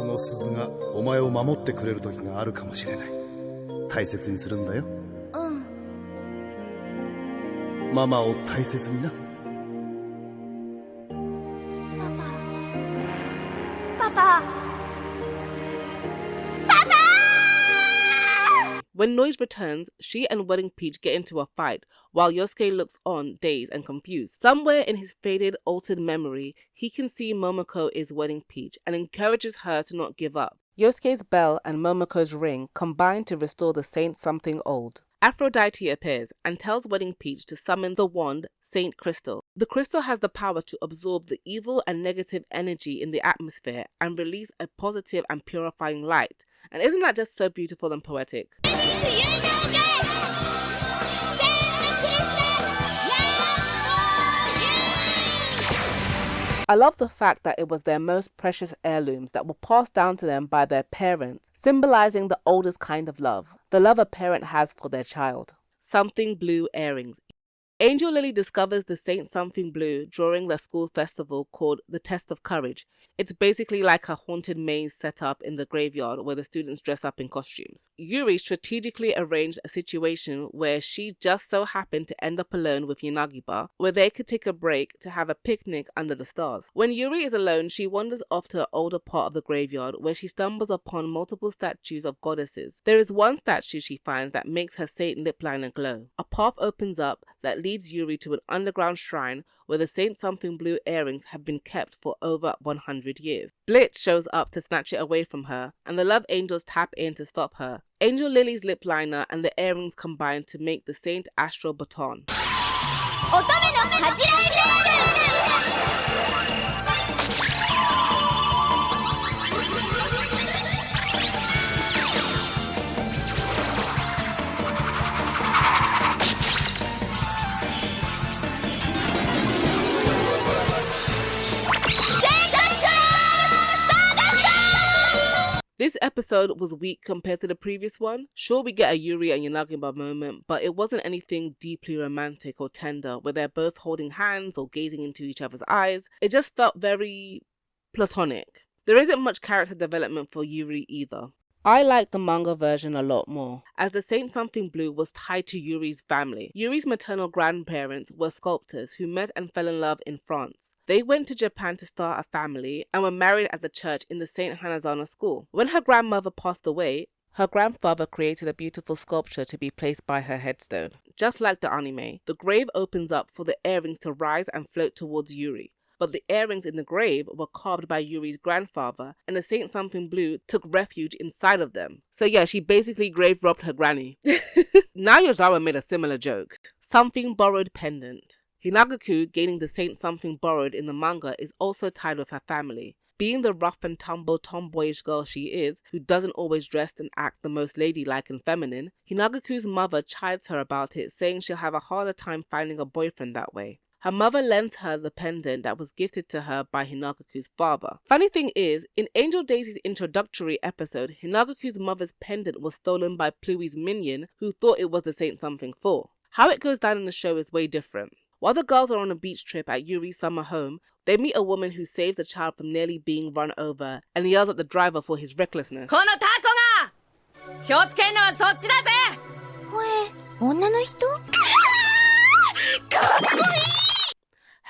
の鈴がお前を守ってくれる時があるかもしれない。大切にするんだよ。ママを大切にな。パパ。When Noise returns, she and Wedding Peach get into a fight, while Yosuke looks on, dazed and confused. Somewhere in his faded, altered memory, he can see Momoko is Wedding Peach and encourages her to not give up. Yosuke's bell and Momoko's ring combine to restore the saint something old. Aphrodite appears and tells Wedding Peach to summon the wand, Saint Crystal. The crystal has the power to absorb the evil and negative energy in the atmosphere and release a positive and purifying light. And isn't that just so beautiful and poetic? I love the fact that it was their most precious heirlooms that were passed down to them by their parents, symbolizing the oldest kind of love, the love a parent has for their child. Something blue earrings. Angel Lily discovers the Saint Something Blue during the school festival called the Test of Courage. It's basically like a haunted maze set up in the graveyard where the students dress up in costumes. Yuri strategically arranged a situation where she just so happened to end up alone with Yanagiba, where they could take a break to have a picnic under the stars. When Yuri is alone, she wanders off to an older part of the graveyard where she stumbles upon multiple statues of goddesses. There is one statue she finds that makes her saint lip liner glow. A path opens up that leads Yuri to an underground shrine where the Saint Something Blue earrings have been kept for over 100 years. Blitz shows up to snatch it away from her, and the Love Angels tap in to stop her. Angel Lily's lip liner and the earrings combine to make the Saint Astral Baton. This episode was weak compared to the previous one. Sure, we get a Yuri and Yanagiba moment, but it wasn't anything deeply romantic or tender where they're both holding hands or gazing into each other's eyes. It just felt very platonic. There isn't much character development for Yuri either. I like the manga version a lot more, as the Saint Something Blue was tied to Yuri's family. Yuri's maternal grandparents were sculptors who met and fell in love in France. They went to Japan to start a family and were married at the church in the Saint Hanazana school. When her grandmother passed away, her grandfather created a beautiful sculpture to be placed by her headstone. Just like the anime, the grave opens up for the earrings to rise and float towards Yuri. But the earrings in the grave were carved by Yuri's grandfather, and the Saint Something Blue took refuge inside of them. So yeah, she basically grave robbed her granny. Nao Yazawa made a similar joke. Something borrowed pendant. Hinagaku, gaining the Saint Something borrowed in the manga, is also tied with her family. Being the rough and tumble tomboyish girl she is, who doesn't always dress and act the most ladylike and feminine, Hinagaku's mother chides her about it, saying she'll have a harder time finding a boyfriend that way. Her mother lends her the pendant that was gifted to her by Hinagaku's father. Funny thing is, in Angel Daisy's introductory episode, Hinagaku's mother's pendant was stolen by Pluie's minion, who thought it was the Saint Something 4. How it goes down in the show is way different. While the girls are on a beach trip at Yuri's summer home, they meet a woman who saves a child from nearly being run over and yells at the driver for his recklessness.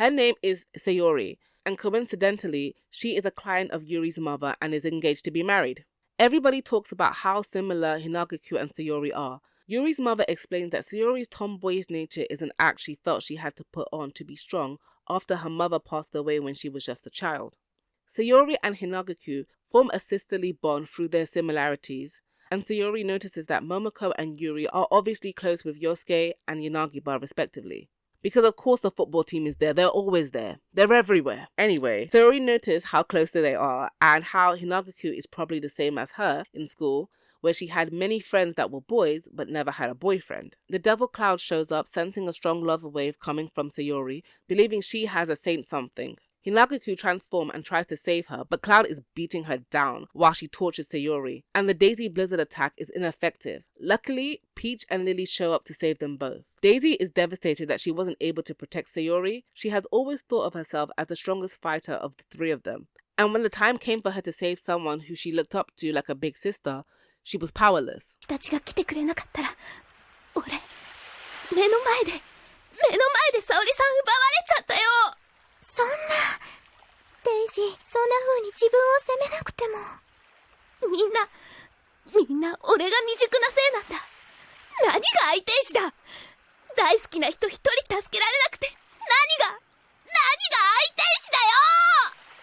Her name is Sayori, and coincidentally, she is a client of Yuri's mother and is engaged to be married. Everybody talks about how similar Hinagaku and Sayori are. Yuri's mother explains that Sayori's tomboyish nature is an act she felt she had to put on to be strong after her mother passed away when she was just a child. Sayori and Hinagaku form a sisterly bond through their similarities, and Sayori notices that Momoko and Yuri are obviously close with Yosuke and Yanagiba respectively. Because of course the football team is there, they're always there. They're everywhere. Anyway, Sayori noticed how close they are and how Hinagaku is probably the same as her in school, where she had many friends that were boys but never had a boyfriend. The Devil Cloud shows up, sensing a strong love wave coming from Sayori, believing she has a Saint Something. Hinagaku transforms and tries to save her, but Cloud is beating her down while she tortures Sayori, and the Daisy Blizzard attack is ineffective. Luckily, Peach and Lily show up to save them both. Daisy is devastated that she wasn't able to protect Sayori. She has always thought of herself as the strongest fighter of the three of them, and when the time came for her to save someone who she looked up to like a big sister, she was powerless. そんなデイジー、そんな風に自分を責めなくてもみんな俺が未熟なせいなんだ。何が愛天使だ。大好きな人一人助けられなくて何が愛天使だ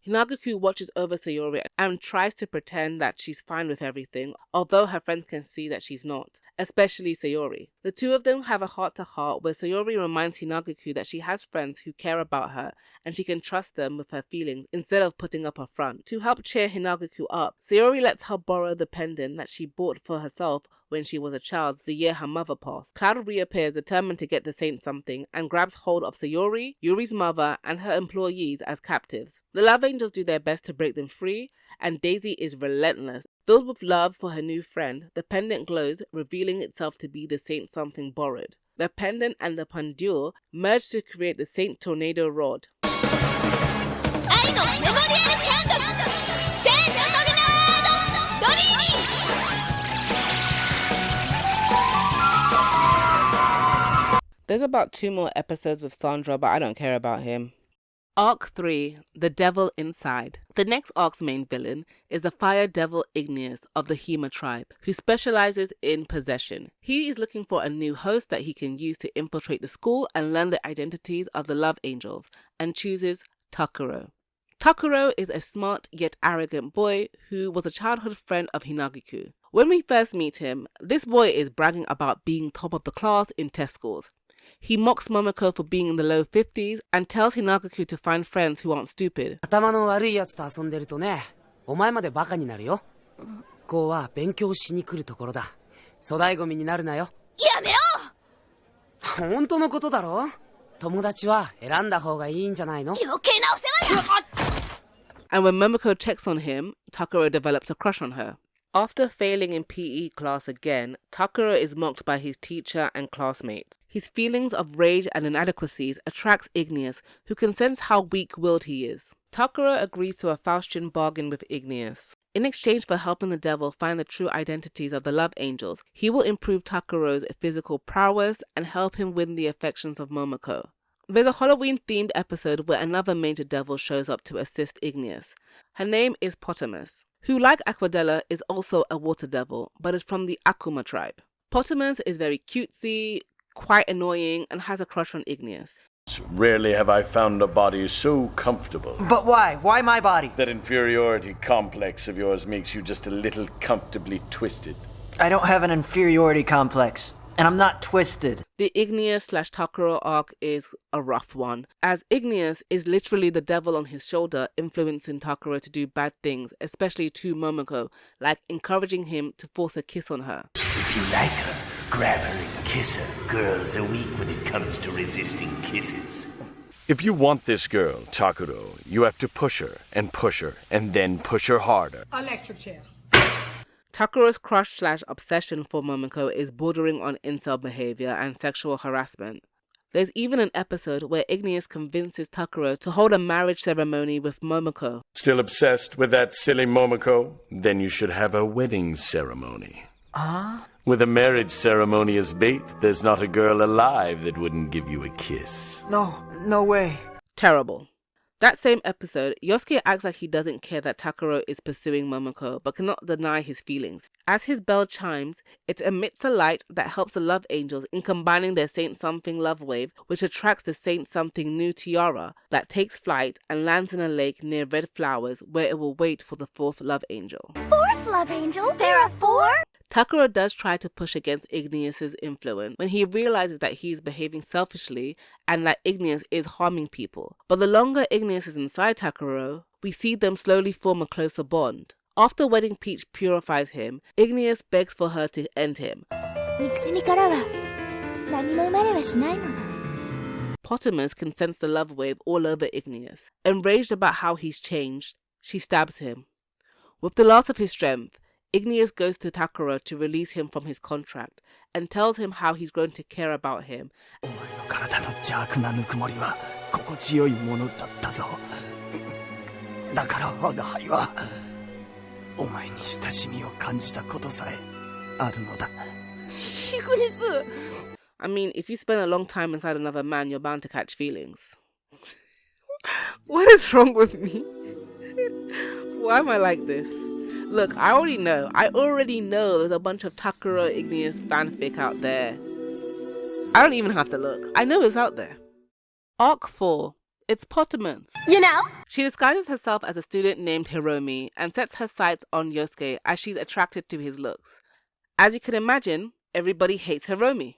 よ。Hinagaku watches over Sayori and tries to pretend that she's fine with everything, although her friends can see that she's not, especially Sayori. The two of them have a heart-to-heart where Sayori reminds Hinagaku that she has friends who care about her and she can trust them with her feelings instead of putting up a front. To help cheer Hinagaku up, Sayori lets her borrow the pendant that she bought for herself when she was a child the year her mother passed. Cloud reappears determined to get the saint something and grabs hold of Sayori, Yuri's mother, and her employees as captives. The Love Angels do their best to break them free, and Daisy is relentless. Filled with love for her new friend, the pendant glows, revealing itself to be the saint something borrowed. The pendant and the pendule merge to create the Saint Tornado Rod. There's about 2 more episodes with Sandra, but I don't care about him. Arc 3, The Devil Inside. The next arc's main villain is the fire devil Igneous of the Hema tribe, who specializes in possession. He is looking for a new host that he can use to infiltrate the school and learn the identities of the Love Angels, and chooses Takuro. Takuro is a smart yet arrogant boy who was a childhood friend of Hinagaku. When we first meet him, this boy is bragging about being top of the class in test scores. He mocks Momoko for being in the low 50s and tells Hinagaku to find friends who aren't stupid. 頭の悪いやつと遊んでるとね、お前までバカになるよ。ここは勉強しに来るところだ。粗大ゴミになるなよ。やめろ！本当のことだろ？友達は選んだ方がいいんじゃないの？余計なお世話だ！ And when Momoko checks on him, Takuro develops a crush on her. After failing in PE class again, Takuro is mocked by his teacher and classmates. His feelings of rage and inadequacies attracts Igneous, who can sense how weak-willed he is. Takuro agrees to a Faustian bargain with Igneous. In exchange for helping the devil find the true identities of the Love Angels, he will improve Takuro's physical prowess and help him win the affections of Momoko. There's a Halloween-themed episode where another major devil shows up to assist Igneous. Her name is Potamus, who, like Aquadella, is also a water devil, but is from the Akuma tribe. Potamus is very cutesy, quite annoying, and has a crush on Igneous. Rarely have I found a body so comfortable. But why? Why my body? That inferiority complex of yours makes you just a little comfortably twisted. I don't have an inferiority complex, and I'm not twisted. The Igneous/Takuro arc is a rough one, as Igneous is literally the devil on his shoulder influencing Takuro to do bad things, especially to Momoko, like encouraging him to force a kiss on her. If you like her, grab her and kiss her. Girls are weak when it comes to resisting kisses. If you want this girl, Takuro, you have to push her, and then push her harder. Electric chair. Takuro's crush/obsession for Momoko is bordering on incel behavior and sexual harassment. There's even an episode where Igneous convinces Takuro to hold a marriage ceremony with Momoko. Still obsessed with that silly Momoko? Then you should have a wedding ceremony. With a marriage ceremony as bait, there's not a girl alive that wouldn't give you a kiss. No way. Terrible. That same episode, Yosuke acts like he doesn't care that Takuro is pursuing Momoko, but cannot deny his feelings. As his bell chimes, it emits a light that helps the Love Angels in combining their Saint Something love wave, which attracts the Saint Something new tiara that takes flight and lands in a lake near red flowers where it will wait for the 4th Love Angel. 4th Love Angel? There are 4? Takuro does try to push against Igneous' influence when he realizes that he is behaving selfishly and that Igneous is harming people. But the longer Igneous is inside Takuro, we see them slowly form a closer bond. After Wedding Peach purifies him, Igneous begs for her to end him. Potamus can sense the love wave all over Igneous. Enraged about how he's changed, she stabs him. With the loss of his strength, Igneous goes to Takuro to release him from his contract and tells him how he's grown to care about him. I mean, if you spend a long time inside another man, you're bound to catch feelings. What is wrong with me? Why am I like this? Look, I already know there's a bunch of Takuro Igneous fanfic out there. I don't even have to look. I know it's out there. Arc 4, It's Potamons. You know? She disguises herself as a student named Hiromi and sets her sights on Yosuke as she's attracted to his looks. As you can imagine, everybody hates Hiromi.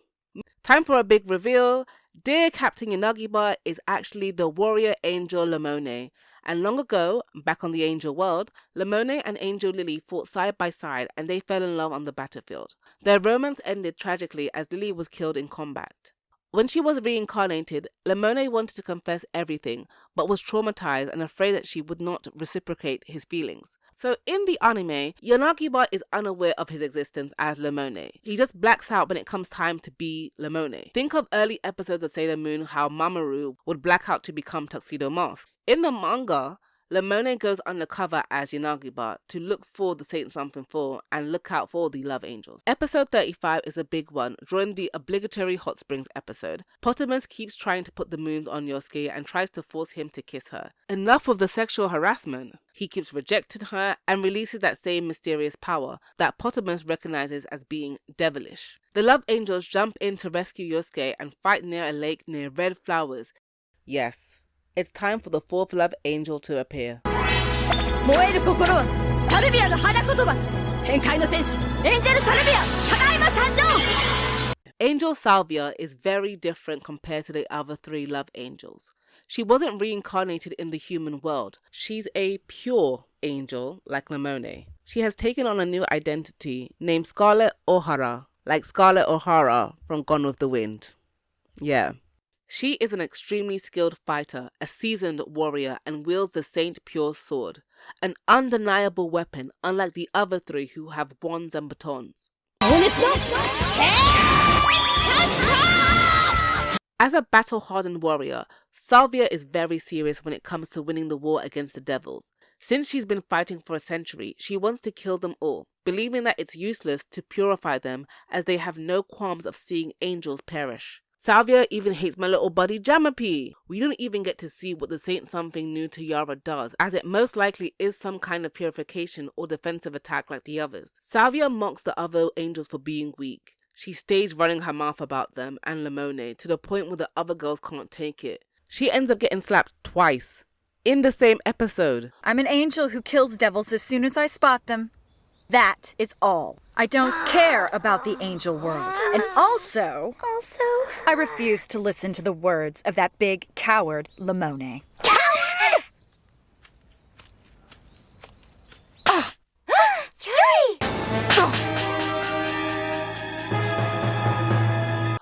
Time for a big reveal. Dear Captain Yanagiba is actually the warrior angel Lemone. And long ago, back on the angel world, Lemone and Angel Lily fought side by side and they fell in love on the battlefield. Their romance ended tragically as Lily was killed in combat. When she was reincarnated, Lemone wanted to confess everything, but was traumatized and afraid that she would not reciprocate his feelings. So in the anime, Yanagiba is unaware of his existence as Lemone. He just blacks out when it comes time to be Lemone. Think of early episodes of Sailor Moon how Mamoru would black out to become Tuxedo Mask. In the manga, Lemone goes undercover as Yanagiba to look for the Saint Something 4 and look out for the Love Angels. Episode 35 is a big one, during the obligatory Hot Springs episode. Potamons keeps trying to put the moons on Yosuke and tries to force him to kiss her. Enough of the sexual harassment. He keeps rejecting her and releases that same mysterious power that Potamons recognizes as being devilish. The Love Angels jump in to rescue Yosuke and fight near a lake near red flowers. Yes. It's time for the fourth Love Angel to appear. Angel Salvia is very different compared to the other three Love Angels. She wasn't reincarnated in the human world. She's a pure angel like Lemone. She has taken on a new identity named Scarlet O'Hara, like Scarlet O'Hara from Gone with the Wind. Yeah. She is an extremely skilled fighter, a seasoned warrior, and wields the Saint Pure Sword, an undeniable weapon unlike the other three who have wands and batons. As a battle-hardened warrior, Salvia is very serious when it comes to winning the war against the devils. Since she's been fighting for a century, she wants to kill them all, believing that it's useless to purify them as they have no qualms of seeing angels perish. Salvia even hates my little buddy Jamapi. We don't even get to see what the Saint Something New Tiara does, as it most likely is some kind of purification or defensive attack like the others. Salvia mocks the other angels for being weak. She stays running her mouth about them and Lemone to the point where the other girls can't take it. She ends up getting slapped twice in the same episode. I'm an angel who kills devils as soon as I spot them. That is all. I don't care about the angel world. And also, I refuse to listen to the words of that big coward Lemone. Coward! Yuri!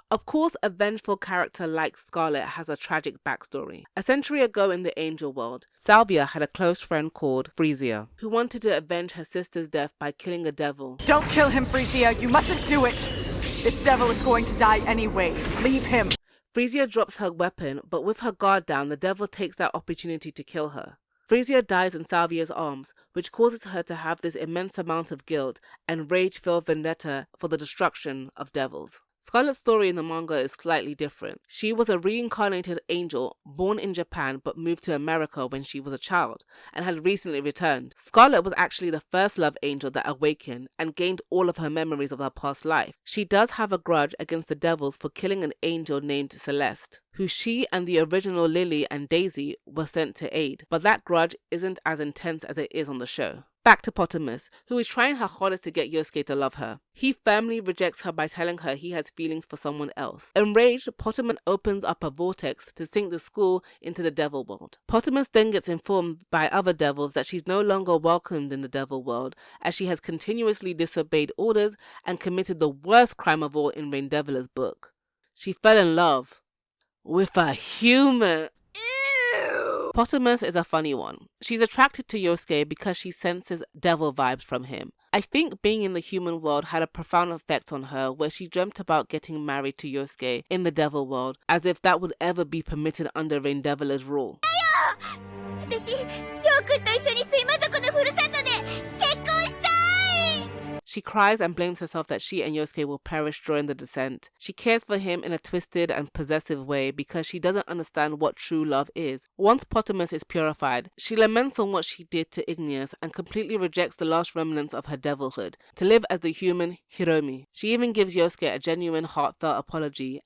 Of course, a vengeful character like Scarlet has a tragic backstory. A century ago in the angel world, Salvia had a close friend called Frisia, who wanted to avenge her sister's death by killing a devil. Don't kill him, Frisia. You mustn't do it. This devil is going to die anyway. Leave him. Frisia drops her weapon, but with her guard down, the devil takes that opportunity to kill her. Frisia dies in Salvia's arms, which causes her to have this immense amount of guilt and rage-filled vendetta for the destruction of devils. Scarlet's story in the manga is slightly different. She was a reincarnated angel born in Japan but moved to America when she was a child and had recently returned. Scarlet was actually the first love angel that awakened and gained all of her memories of her past life. She does have a grudge against the devils for killing an angel named Celeste, who she and the original Lily and Daisy were sent to aid, but that grudge isn't as intense as it is on the show. Back to Potamons, who is trying her hardest to get Yosuke to love her. He firmly rejects her by telling her he has feelings for someone else. Enraged, Potamon opens up a vortex to sink the school into the devil world. Potamons then gets informed by other devils that she's no longer welcomed in the devil world, as she has continuously disobeyed orders and committed the worst crime of all in Raindevila's book. She fell in love with a human. Potamons is a funny one. She's attracted to Yosuke because she senses devil vibes from him. I think being in the human world had a profound effect on her, where she dreamt about getting married to Yosuke in the devil world, as if that would ever be permitted under Raindevila's rule. She cries and blames herself that she and Yosuke will perish during the descent. She cares for him in a twisted and possessive way because she doesn't understand what true love is. Once Potamons is purified, she laments on what she did to Igneous and completely rejects the last remnants of her devilhood, to live as the human Hiromi. She even gives Yosuke a genuine heartfelt apology.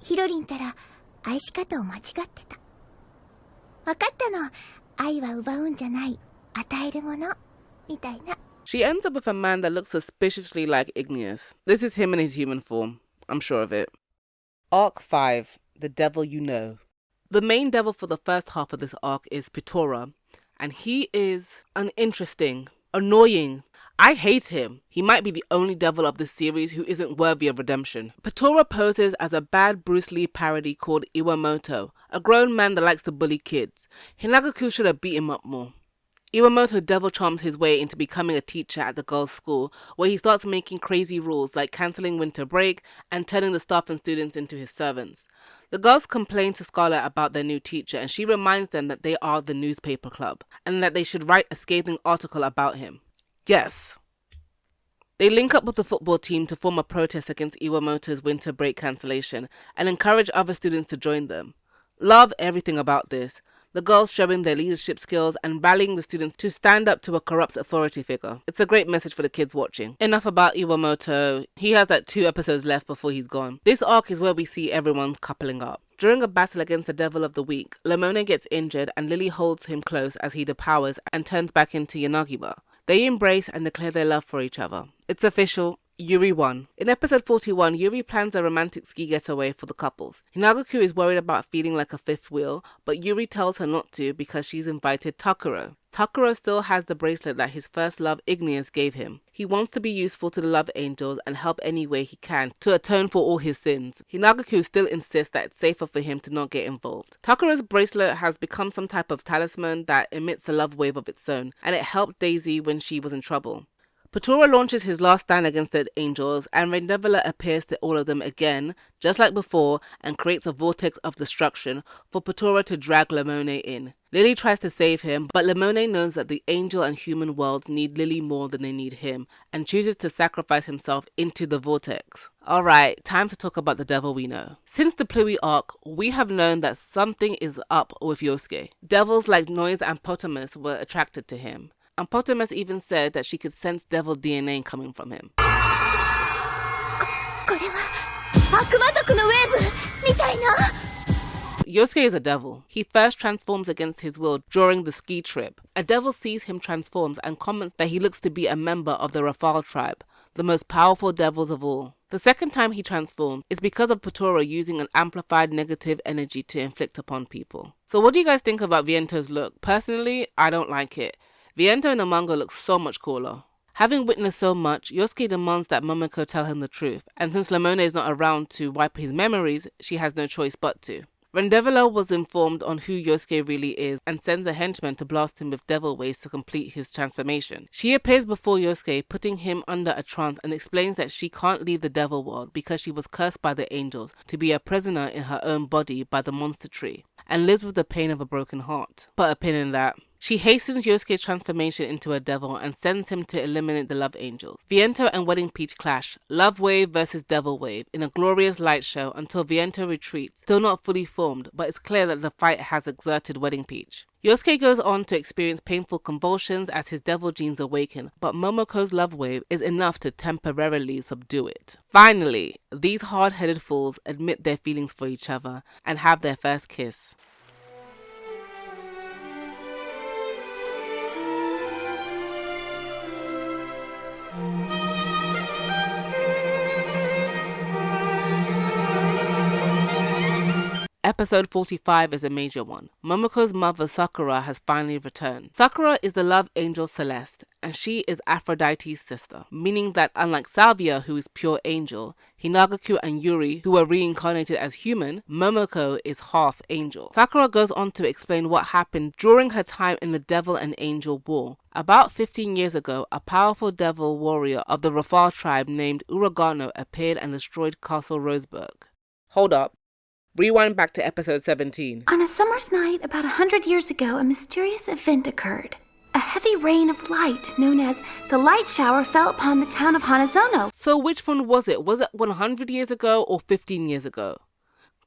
ヒロリンたら愛し方を間違ってた。分かったの。愛は奪うんじゃない。与えるもの。みたいな。She ends up with a man that looks suspiciously like Igneous. This is him in his human form. I'm sure of it. Arc 5, The Devil You Know. The main devil for the first half of this arc is Pitora, and he is uninteresting, annoying. I hate him. He might be the only devil of this series who isn't worthy of redemption. Pitora poses as a bad Bruce Lee parody called Iwamoto, a grown man that likes to bully kids. Hinagaku should have beat him up more. Iwamoto devil charms his way into becoming a teacher at the girls' school, where he starts making crazy rules like cancelling winter break and turning the staff and students into his servants. The girls complain to Scarlet about their new teacher, and she reminds them that they are the newspaper club and that they should write a scathing article about him. Yes. They link up with the football team to form a protest against Iwamoto's winter break cancellation and encourage other students to join them. Love everything about this. The girls showing their leadership skills and rallying the students to stand up to a corrupt authority figure. It's a great message for the kids watching. Enough about Iwamoto. He has like 2 episodes left before he's gone. This arc is where we see everyone coupling up. During a battle against the Devil of the Week, Lemone gets injured and Lily holds him close as he depowers and turns back into Yanagiba. They embrace and declare their love for each other. It's official. Yuri won. In episode 41, Yuri plans a romantic ski getaway for the couples. Hinagaku is worried about feeling like a fifth wheel, but Yuri tells her not to because she's invited Takuro. Takuro still has the bracelet that his first love Igneous gave him. He wants to be useful to the love angels and help any way he can to atone for all his sins. Hinagaku still insists that it's safer for him to not get involved. Takuro's bracelet has become some type of talisman that emits a love wave of its own, and it helped Daisy when she was in trouble. Pitora launches his last stand against the angels, and Raindevila appears to all of them again, just like before, and creates a vortex of destruction for Pitora to drag Lemone in. Lily tries to save him, but Lemone knows that the angel and human worlds need Lily more than they need him, and chooses to sacrifice himself into the vortex. Alright, time to talk about the devil we know. Since the Pluie arc, we have known that something is up with Yosuke. Devils like Noise and Potamus were attracted to him. And Potamus even said that she could sense devil DNA coming from him. Yosuke is a devil. He first transforms against his will during the ski trip. A devil sees him transforms and comments that he looks to be a member of the Rafale tribe, the most powerful devils of all. The second time he transformed is because of Pitora using an amplified negative energy to inflict upon people. So what do you guys think about Viento's look? Personally, I don't like it. Viento in the manga looks so much cooler. Having witnessed so much, Yosuke demands that Momoko tell him the truth, and since Lemone is not around to wipe his memories, she has no choice but to. Raindevila was informed on who Yosuke really is and sends a henchman to blast him with devil waves to complete his transformation. She appears before Yosuke, putting him under a trance, and explains that she can't leave the devil world because she was cursed by the angels to be a prisoner in her own body by the monster tree, and lives with the pain of a broken heart. Put a pin in that. She hastens Yosuke's transformation into a devil and sends him to eliminate the love angels. Viento and Wedding Peach clash, love wave versus devil wave, in a glorious light show until Viento retreats, still not fully formed, but it's clear that the fight has exerted Wedding Peach. Yosuke goes on to experience painful convulsions as his devil genes awaken, but Momoko's love wave is enough to temporarily subdue it. Finally, these hard-headed fools admit their feelings for each other and have their first kiss. Episode 45 is a major one. Momoko's mother Sakura has finally returned. Sakura is the love angel Celeste, and she is Aphrodite's sister, meaning that unlike Salvia, who is pure angel, Hinagaku and Yuri, who were reincarnated as human, Momoko is half angel. Sakura goes on to explain what happened during her time in the Devil and Angel War. About 15 years ago, a powerful devil warrior of the Rafale tribe named Uragano appeared and destroyed Castle Roseburg. Hold up. Rewind back to episode 17. On a summer's night about 100 years ago, a mysterious event occurred. A heavy rain of light, known as the light shower, fell upon the town of Hanazono. So which one was it? Was it 100 years ago or 15 years ago?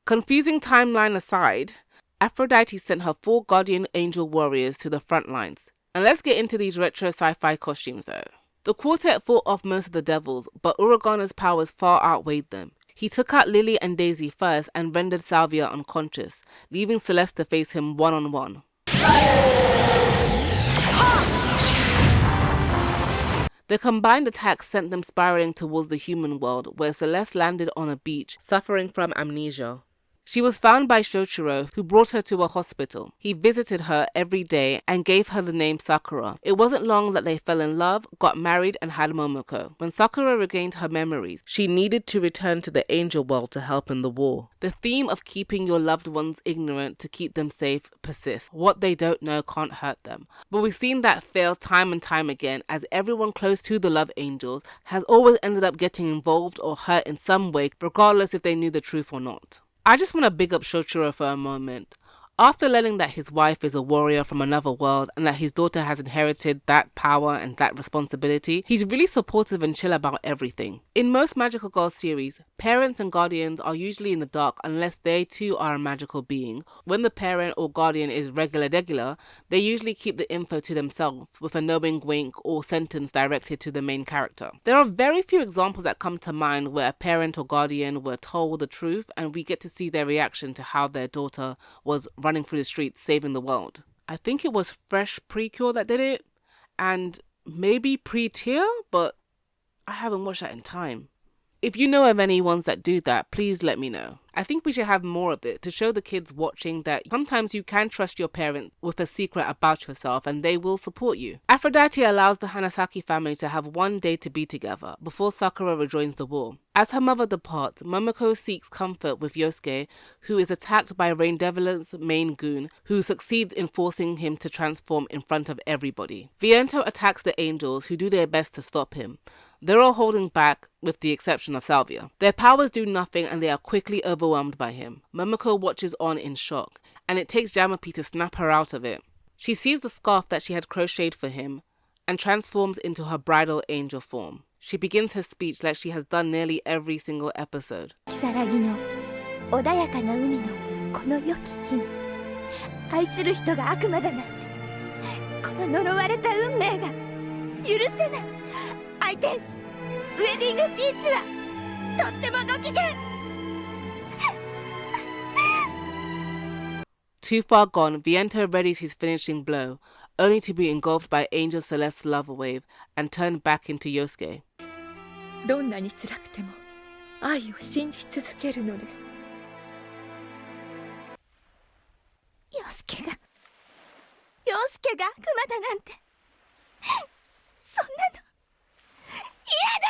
Confusing timeline aside, Aphrodite sent her 4 guardian angel warriors to the front lines. And let's get into these retro sci-fi costumes though. The quartet fought off most of the devils, but Uragano's powers far outweighed them. He took out Lily and Daisy first and rendered Salvia unconscious, leaving Celeste to face him one-on-one. The combined attack sent them spiraling towards the human world, where Celeste landed on a beach, suffering from amnesia. She was found by Shochiro, who brought her to a hospital. He visited her every day and gave her the name Sakura. It wasn't long that they fell in love, got married, and had Momoko. When Sakura regained her memories, she needed to return to the angel world to help in the war. The theme of keeping your loved ones ignorant to keep them safe persists. What they don't know can't hurt them. But we've seen that fail time and time again, as everyone close to the love angels has always ended up getting involved or hurt in some way, regardless if they knew the truth or not. I just want to big up Shochiro for a moment. After learning that his wife is a warrior from another world and that his daughter has inherited that power and that responsibility, he's really supportive and chill about everything. In most Magical Girl series, parents and guardians are usually in the dark unless they too are a magical being. When the parent or guardian is regular, they usually keep the info to themselves with a knowing wink or sentence directed to the main character. There are very few examples that come to mind where a parent or guardian were told the truth and we get to see their reaction to how their daughter was running through the streets saving the world. I think it was Fresh Precure that did it, and maybe Pre-Tier, but I haven't watched that in time. If you know of any ones that do that, please let me know. I think we should have more of it to show the kids watching that sometimes you can trust your parents with a secret about yourself and they will support you. Aphrodite allows the Hanasaki family to have one day to be together before Sakura rejoins the war. As her mother departs, Momoko seeks comfort with Yosuke, who is attacked by Raindevila's main goon, who succeeds in forcing him to transform in front of everybody. Viento attacks the angels, who do their best to stop him. They're all holding back, with the exception of Salvia. Their powers do nothing and they are quickly overwhelmed by him. Momoko watches on in shock, and it takes Jamapi to snap her out of it. She sees the scarf that she had crocheted for him, and transforms into her bridal angel form. She begins her speech like she has done nearly every single episode. 穏やかな海のこの良き日に愛する人が悪魔だなんてこの呪われた運命が許せないアイテンスウェディングピーチはとってもご機嫌 Too far gone, Viento readies his finishing blow, only to be engulfed by Angel Celeste's lava wave and turned back into Yosuke. どんなに辛くても愛を信じ続けるのです。陽介が悪魔だなんてそんなの嫌だ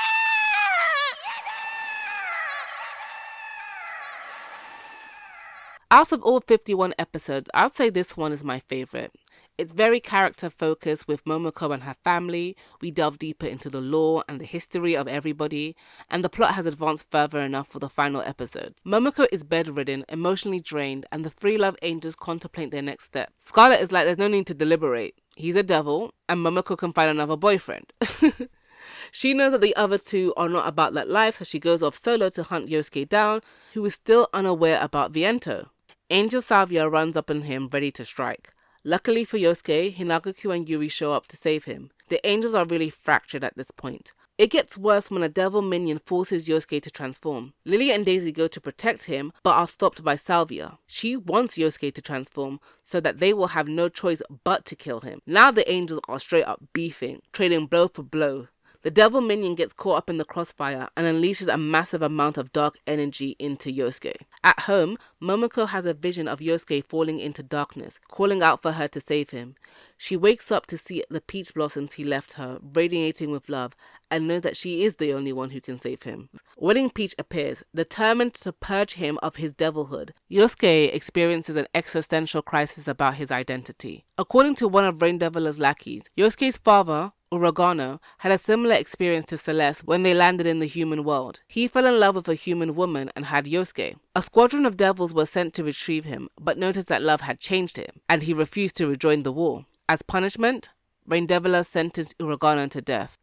Out of all 51 episodes, I'd say this one is my favorite. It's very character focused with Momoko and her family. We delve deeper into the lore and the history of everybody, and the plot has advanced further enough for the final episodes. Momoko is bedridden, emotionally drained, and the three love angels contemplate their next step. Scarlet is like there's no need to deliberate. He's a devil, and Momoko can find another boyfriend. She knows that the other two are not about that life, so she goes off solo to hunt Yosuke down, who is still unaware about Viento. Angel Salvia runs up on him, ready to strike. Luckily for Yosuke, Hinagaku and Yuri show up to save him. The angels are really fractured at this point. It gets worse when a devil minion forces Yosuke to transform. Lily and Daisy go to protect him, but are stopped by Salvia. She wants Yosuke to transform, so that they will have no choice but to kill him. Now the angels are straight up beefing, trading blow for blow. The devil minion gets caught up in the crossfire and unleashes a massive amount of dark energy into Yosuke. At home, Momoko has a vision of Yosuke falling into darkness, calling out for her to save him. She wakes up to see the peach blossoms he left her, radiating with love, and knows that she is the only one who can save him. Wedding Peach appears, determined to purge him of his devilhood. Yosuke experiences an existential crisis about his identity. According to one of Raindevila's lackeys, Yosuke's father, Uragano, had a similar experience to Celeste when they landed in the human world. He fell in love with a human woman and had Yosuke. A squadron of devils were sent to retrieve him, but noticed that love had changed him, and he refused to rejoin the war. As punishment, Raindevila sentenced Uragano to death.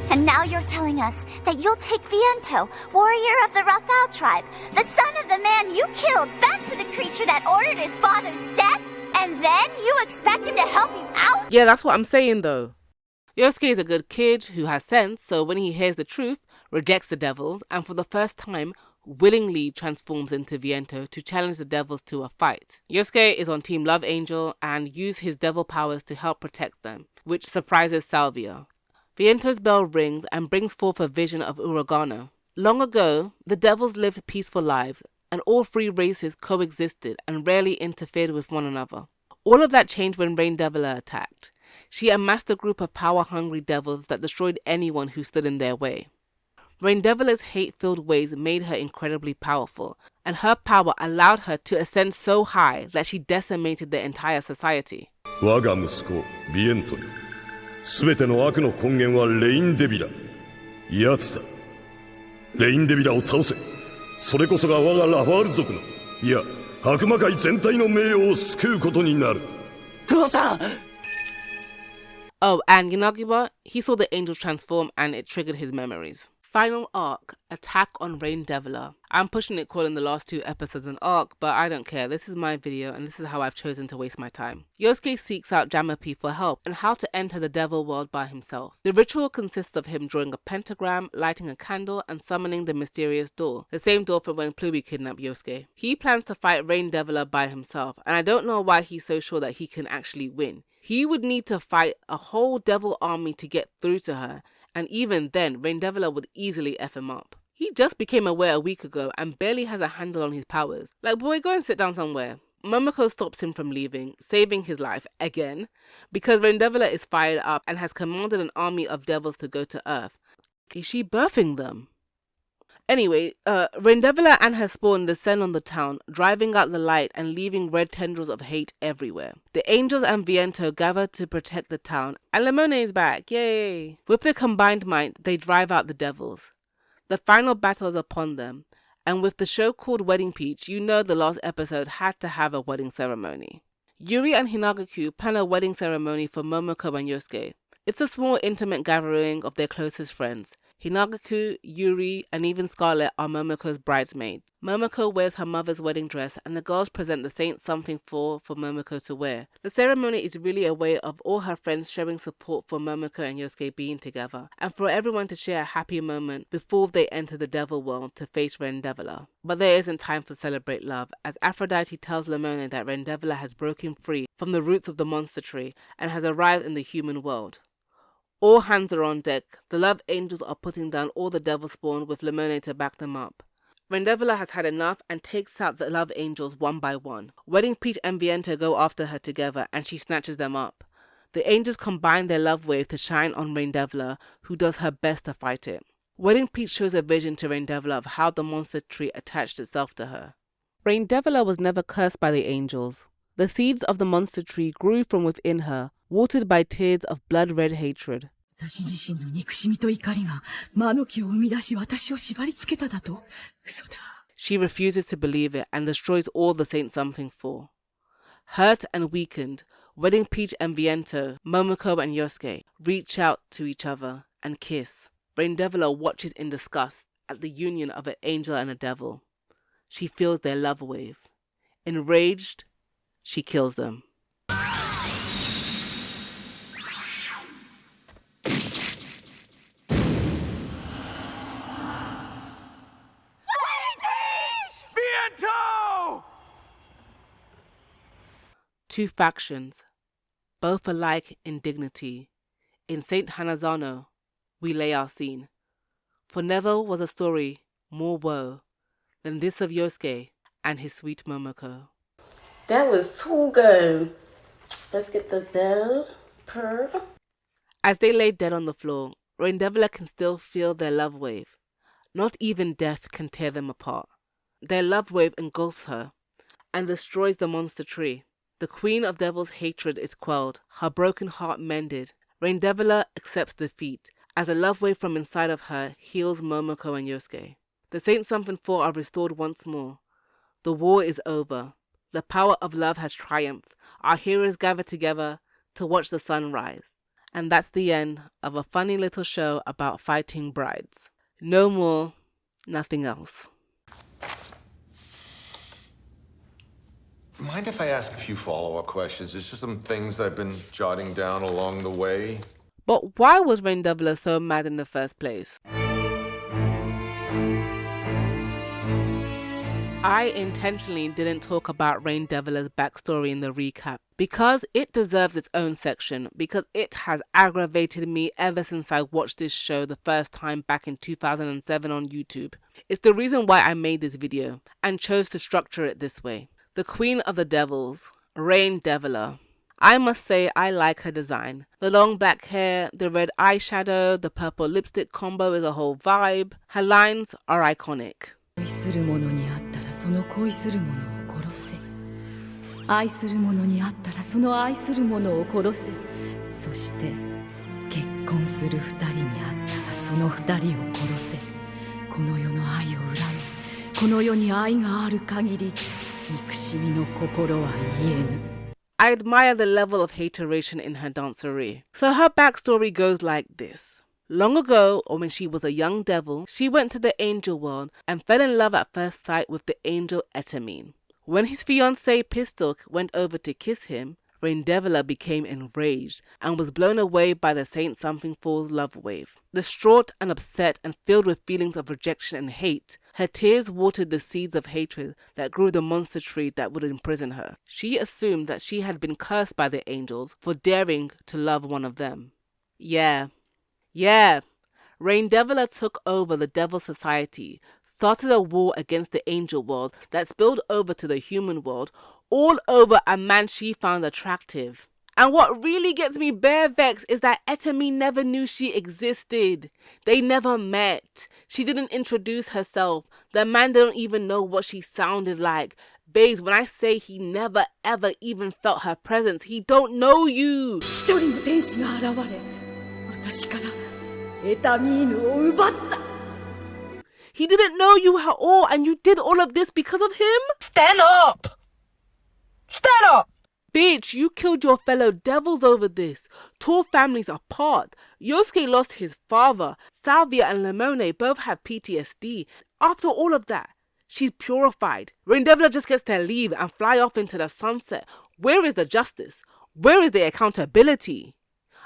And now you're telling us that you'll take Viento, warrior of the Raphael tribe, the son of the man you killed, back to the creature that ordered his father's death? And then you expect him to help you out? Yeah, that's what I'm saying though. Yosuke is a good kid who has sense, so when he hears the truth, rejects the devils, and for the first time, willingly transforms into Viento to challenge the devils to a fight. Yosuke is on Team Love Angel and uses his devil powers to help protect them, which surprises Salvia. Viento's bell rings and brings forth a vision of Uragano. Long ago, the devils lived peaceful lives, and all three races coexisted and rarely interfered with one another. All of that changed when Raindevila attacked. She amassed a group of power-hungry devils that destroyed anyone who stood in their way. Raindevila's hate-filled ways made her incredibly powerful, and her power allowed her to ascend so high that she decimated the entire society. 我が息子ビエントよ、すべての悪の根源はレインデビラ。奴だ。レインデビラを倒せ。それこそが我がラファール族の、いや、悪魔界全体の名誉を救うことになる。父さん! Oh, and Yanagiwa, he saw the angels transform and it triggered his memories. Final arc, Attack on Raindevila. I'm pushing it calling the last 2 episodes an arc, but I don't care. This is my video and this is how I've chosen to waste my time. Yosuke seeks out Jamapi for help and how to enter the devil world by himself. The ritual consists of him drawing a pentagram, lighting a candle, and summoning the mysterious door. The same door from when Pluby kidnapped Yosuke. He plans to fight Raindevila by himself, and I don't know why he's so sure that he can actually win. He would need to fight a whole devil army to get through to her, and even then, Raindevila would easily F him up. He just became aware a week ago and barely has a handle on his powers. Like, boy, go and sit down somewhere. Momoko stops him from leaving, saving his life again, because Raindevila is fired up and has commanded an army of devils to go to Earth. Is she birthing them? Anyway, Raindevila and her spawn descend on the town, driving out the light and leaving red tendrils of hate everywhere. The angels and Viento gather to protect the town, and Lemone is back, yay! With their combined might, they drive out the devils. The final battle is upon them, and with the show called Wedding Peach, you know the last episode had to have a wedding ceremony. Yuri and Hinagaku plan a wedding ceremony for Momoko and Yosuke. It's a small intimate gathering of their closest friends. Hinagaku, Yuri, and even Scarlet are Momoko's bridesmaids. Momoko wears her mother's wedding dress and the girls present the Saint something for Momoko to wear. The ceremony is really a way of all her friends showing support for Momoko and Yosuke being together, and for everyone to share a happy moment before they enter the devil world to face Raindevila. But there isn't time to celebrate love, as Aphrodite tells Lemone that Raindevila has broken free from the roots of the monster tree and has arrived in the human world. All hands are on deck. The love angels are putting down all the devil spawn with Lemone to back them up. Raindevila has had enough and takes out the love angels one by one. Wedding Peach and Viento go after her together and she snatches them up. The angels combine their love wave to shine on Raindevila, who does her best to fight it. Wedding Peach shows a vision to Raindevila of how the monster tree attached itself to her. Raindevila was never cursed by the angels. The seeds of the monster tree grew from within her, watered by tears of blood-red hatred. She refuses to believe it and destroys all the Saint Something 4. Hurt and weakened, Wedding Peach and Viento, Momoko and Yosuke reach out to each other and kiss. Raindevila watches in disgust at the union of an angel and a devil. She feels their love wave. Enraged, she kills them. Two factions, both alike in dignity. In Saint Hanazano, we lay our scene. For never was a story more woe than this of Yosuke and his sweet Momoko. That was too good. Let's get the bell per. As they lay dead on the floor, Raindevila can still feel their love wave. Not even death can tear them apart. Their love wave engulfs her and destroys the monster tree. The queen of devils' hatred is quelled, her broken heart mended. Raindevila accepts defeat as a love wave from inside of her heals Momoko and Yosuke. The Saint Something 4 are restored once more. The war is over. The power of love has triumphed. Our heroes gather together to watch the sun rise. And that's the end of a funny little show about fighting brides. No more, nothing else. Mind if I ask a few follow-up questions? There's just some things I've been jotting down along the way. But why was Raindevila so mad in the first place? I intentionally didn't talk about Raindevila's backstory in the recap because it deserves its own section, because it has aggravated me ever since I watched this show the first time back in 2007 on YouTube. It's the reason why I made this video and chose to structure it this way. The Queen of the Devils, Raindevila. I must say I like her design. The long black hair, the red eyeshadow, the purple lipstick combo is a whole vibe. Her lines are iconic. 愛する者に会ったらその恋する者を殺せ。愛する者に会ったらその愛する者を殺せ。そして結婚する二人に会ったらその二人を殺せ。この世の愛を恨み、この世に愛がある限り、憎しみの心は癒えぬ。I admire the level of hateration in her dancerie. So her backstory goes like this. Long ago, or when she was a young devil, she went to the angel world and fell in love at first sight with the angel Etamine. When his fiancée Pistol went over to kiss him, Raindevila became enraged and was blown away by the Saint Something Falls love wave. Distraught and upset and filled with feelings of rejection and hate, her tears watered the seeds of hatred that grew the monster tree that would imprison her. She assumed that she had been cursed by the angels for daring to love one of them. Yeah, Raindevila took over the Devil Society, started a war against the angel world that spilled over to the human world, all over a man she found attractive. And what really gets me bare vexed is that Etamine never knew she existed. They never met. She didn't introduce herself. The man didn't even know what she sounded like. Babes, when I say he never ever even felt her presence, he don't know you. 一人の天使が現れ、私からエタミーヌを奪った。 He didn't know you at all, and you did all of this because of him? Stand up! Stand up! Bitch, you killed your fellow devils over this. Tore families apart. Yosuke lost his father. Salvia and Lemone both have PTSD. After all of that, she's purified. Raindevila just gets to leave and fly off into the sunset. Where is the justice? Where is the accountability?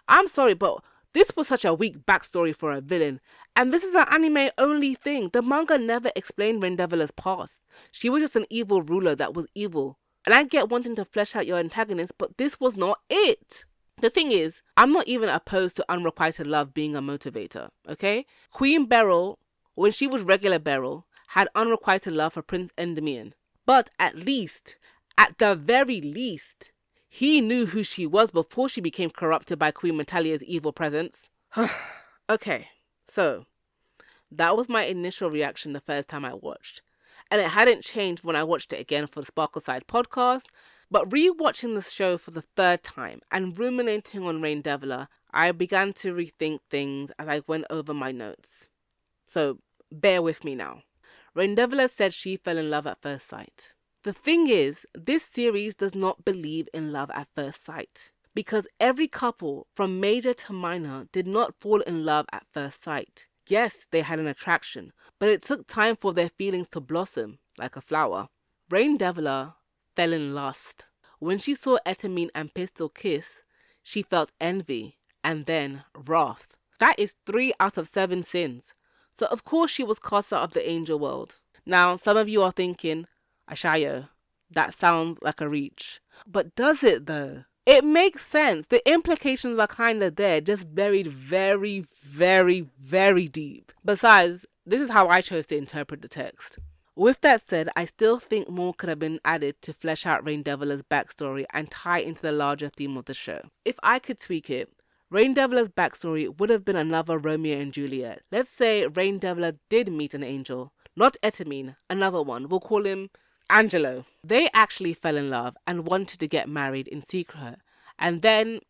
I'm sorry, but this was such a weak backstory for a villain. And this is an anime-only thing. The manga never explained Raindevila's past. She was just an evil ruler that was evil. And I get wanting to flesh out your antagonist, but this was not it. The thing is, I'm not even opposed to unrequited love being a motivator, okay? Queen Beryl, when she was regular Beryl, had unrequited love for Prince Endymion. But at the very least, he knew who she was before she became corrupted by Queen Metalia's evil presence. Okay, so that was my initial reaction the first time I watched. And it hadn't changed when I watched it again for the Sparkleside podcast. But rewatching the show for the third time and ruminating on Raindevila, I began to rethink things as I went over my notes. So bear with me now. Raindevila said she fell in love at first sight. The thing is, this series does not believe in love at first sight. Because every couple, from major to minor, did not fall in love at first sight. Yes, they had an attraction, but it took time for their feelings to blossom, like a flower. Raindevila fell in lust. When she saw Etamine and Pistol kiss, she felt envy, and then wrath. That is 3 out of 7 sins. So of course she was cast out of the angel world. Now, some of you are thinking, Aishyo, that sounds like a reach. But does it though? It makes sense. The implications are kind of there, just buried very, very, very deep. Besides, this is how I chose to interpret the text. With that said, I still think more could have been added to flesh out Raindevila's backstory and tie into the larger theme of the show. If I could tweak it, Raindevila's backstory would have been another Romeo and Juliet. Let's say Raindevila did meet an angel, not Etamine, another one. We'll call him Angelo. They actually fell in love and wanted to get married in secret. And then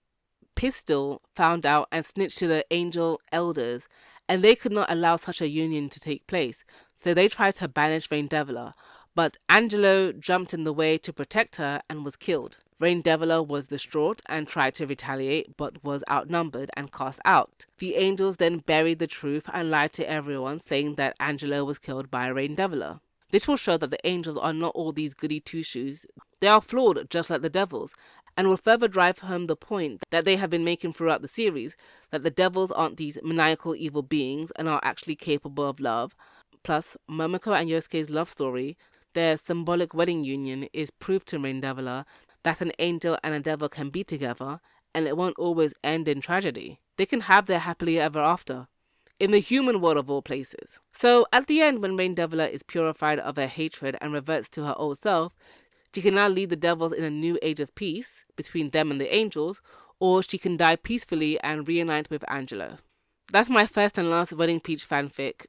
Pistol found out and snitched to the angel elders, and they could not allow such a union to take place. So they tried to banish Raindevila, but Angelo jumped in the way to protect her and was killed. Raindevila was distraught and tried to retaliate, but was outnumbered and cast out. The angels then buried the truth and lied to everyone, saying that Angelo was killed by Raindevila. This will show that the angels are not all these goody two-shoes. They are flawed, just like the devils, and will further drive home the point that they have been making throughout the series, that the devils aren't these maniacal evil beings and are actually capable of love. Plus, Momoko and Yosuke's love story Their symbolic wedding union is proof to Raindevila that an angel and a devil can be together, and it won't always end in tragedy. They can have their happily ever after, in the human world of all places. So at the end, when Raindevila is purified of her hatred and reverts to her old self, she can now lead the devils in a new age of peace between them and the angels, or she can die peacefully and reunite with Angelo. That's my first and last Wedding Peach fanfic.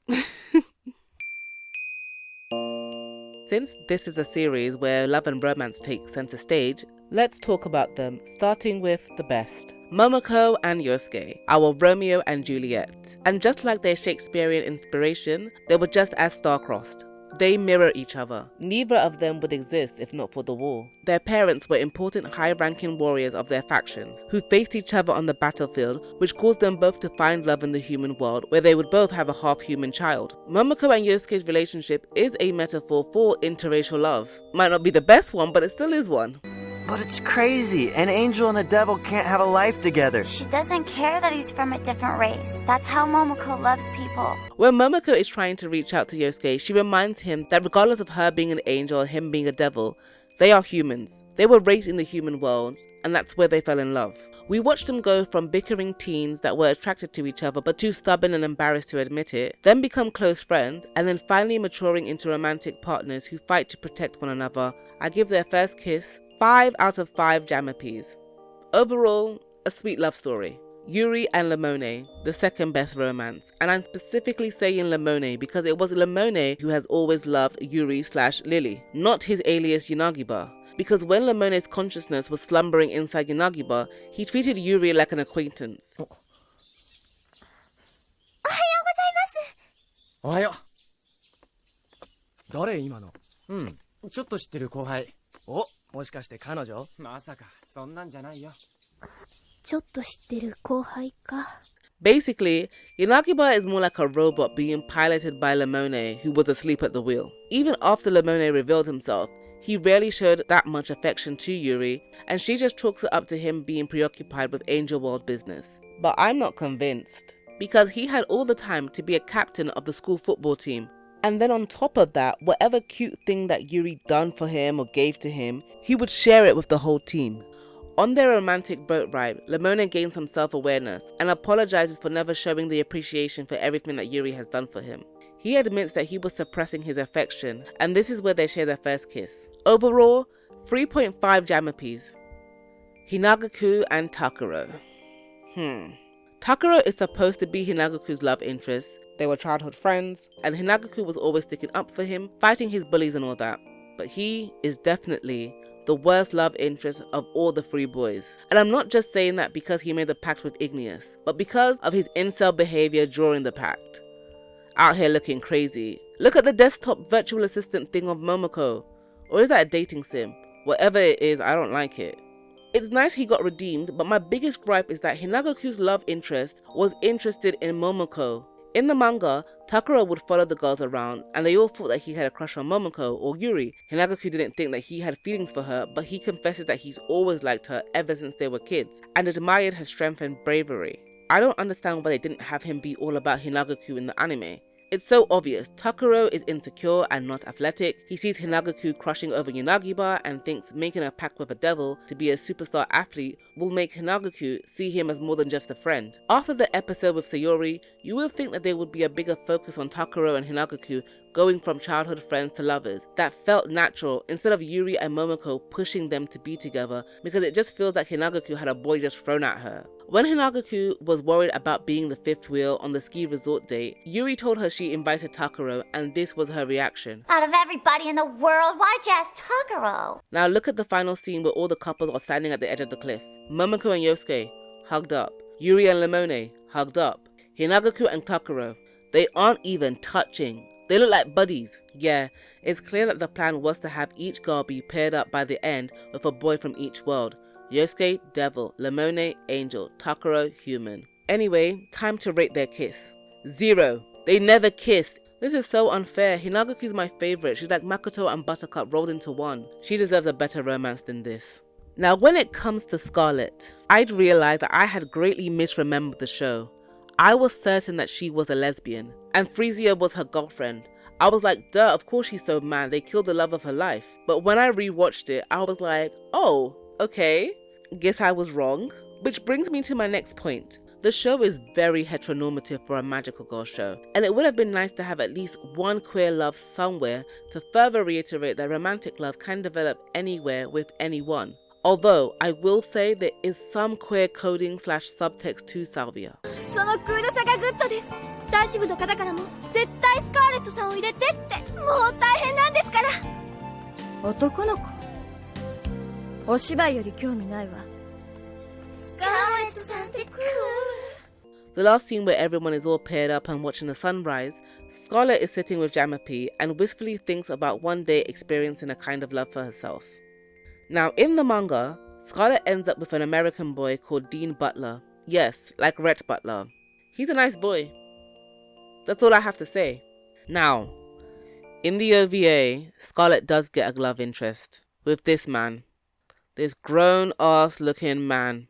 Since this is a series where love and romance take center stage, let's talk about them, starting with the best. Momoko and Yosuke, our Romeo and Juliet. And just like their Shakespearean inspiration, they were just as star-crossed. They mirror each other. Neither of them would exist if not for the war. Their parents were important high-ranking warriors of their factions, who faced each other on the battlefield, which caused them both to find love in the human world, where they would both have a half-human child. Momoko and Yosuke's relationship is a metaphor for interracial love. Might not be the best one, but it still is one. But it's crazy. An angel and a devil can't have a life together. She doesn't care that he's from a different race. That's how Momoko loves people. When Momoko is trying to reach out to Yosuke, she reminds him that regardless of her being an angel or him being a devil, they are humans. They were raised in the human world, and that's where they fell in love. We watched them go from bickering teens that were attracted to each other but too stubborn and embarrassed to admit it, then become close friends, and then finally maturing into romantic partners who fight to protect one another. I give their first kiss 5 out of 5 Jamapies. Overall, a sweet love story. Yuri and Lemone, the second best romance. And I'm specifically saying Lemone because it was Lemone who has always loved Yuri/Lily, not his alias Yanagiba. Because when Lemone's consciousness was slumbering inside Yanagiba, he treated Yuri like an acquaintance. Ohayo. 誰今の? ちょっと知ってる後輩。お、もしかして彼女? まさか、そんなんじゃないよ。ちょっと知ってる後輩か。 Basically, Yanagiba is more like a robot being piloted by Lemone, who was asleep at the wheel. Even after Lemone revealed himself, he rarely showed that much affection to Yuri, and she just chalks it up to him being preoccupied with Angel World business. But I'm not convinced, because he had all the time to be a captain of the school football team. And then on top of that, whatever cute thing that Yuri done for him or gave to him, he would share it with the whole team. On their romantic boat ride, Lemone gains some self-awareness and apologizes for never showing the appreciation for everything that Yuri has done for him. He admits that he was suppressing his affection, and this is where they share their first kiss. Overall, 3.5 Jamapies. Hinagaku and Takuro. Takuro is supposed to be Hinagaku's love interest. They were childhood friends, and Hinagaku was always sticking up for him, fighting his bullies and all that. But he is definitely the worst love interest of all the 3 boys. And I'm not just saying that because he made the pact with Igneous, but because of his incel behavior during the pact. Out here looking crazy. Look at the desktop virtual assistant thing of Momoko. Or is that a dating sim? Whatever it is, I don't like it. It's nice he got redeemed, but my biggest gripe is that Hinagaku's love interest was interested in Momoko. In the manga, Takuro would follow the girls around, and they all thought that he had a crush on Momoko or Yuri. Hinagaku didn't think that he had feelings for her, but he confesses that he's always liked her ever since they were kids, and admired her strength and bravery. I don't understand why they didn't have him be all about Hinagaku in the anime. It's so obvious. Takuro is insecure and not athletic. He sees Hinagaku crushing over Yanagiba and thinks making a pact with a devil to be a superstar athlete will make Hinagaku see him as more than just a friend. After the episode with Sayori, you would think that there would be a bigger focus on Takuro and Hinagaku going from childhood friends to lovers. That felt natural instead of Yuri and Momoko pushing them to be together, because it just feels like Hinagaku had a boy just thrown at her. When Hinagaku was worried about being the 5th wheel on the ski resort date, Yuri told her she invited Takuro, and this was her reaction. Out of everybody in the world, why'd you ask Takuro? Now look at the final scene where all the couples are standing at the edge of the cliff. Momoko and Yosuke, hugged up. Yuri and Lemone, hugged up. Hinagaku and Takuro, they aren't even touching. They look like buddies. Yeah, it's clear that the plan was to have each girl be paired up by the end with a boy from each world. Yosuke, devil. Lemone, angel. Takuro, human. Anyway, time to rate their kiss. 0. They never kissed. This is so unfair. Hinagaku's my favorite. She's like Makoto and Buttercup rolled into one. She deserves a better romance than this. Now, when it comes to Scarlet, I'd realized that I had greatly misremembered the show. I was certain that she was a lesbian, and Frisia was her girlfriend. I was like, duh, of course she's so mad. They killed the love of her life. But when I rewatched it, I was like, oh, okay. Guess I was wrong. Which brings me to my next point. The show is very heteronormative for a magical girl show, and it would have been nice to have at least one queer love somewhere to further reiterate that romantic love can develop anywhere with anyone. Although, I will say there is some queer coding / subtext to Salvia. そのクールさがグッドです。男子部の方からも絶対スカーレットさんを入れてって、もう大変なんですから。男の子。お芝居より興味ないわ。スカーレットさんってクール。The last scene where everyone is all paired up and watching the sunrise, Scarlet is sitting with Jamapie and wistfully thinks about one day experiencing a kind of love for herself. Now, in the manga, Scarlet ends up with an American boy called Dean Butler. Yes, like Rhett Butler. He's a nice boy. That's all I have to say. Now, in the OVA, Scarlet does get a love interest with this man. This grown-ass looking man.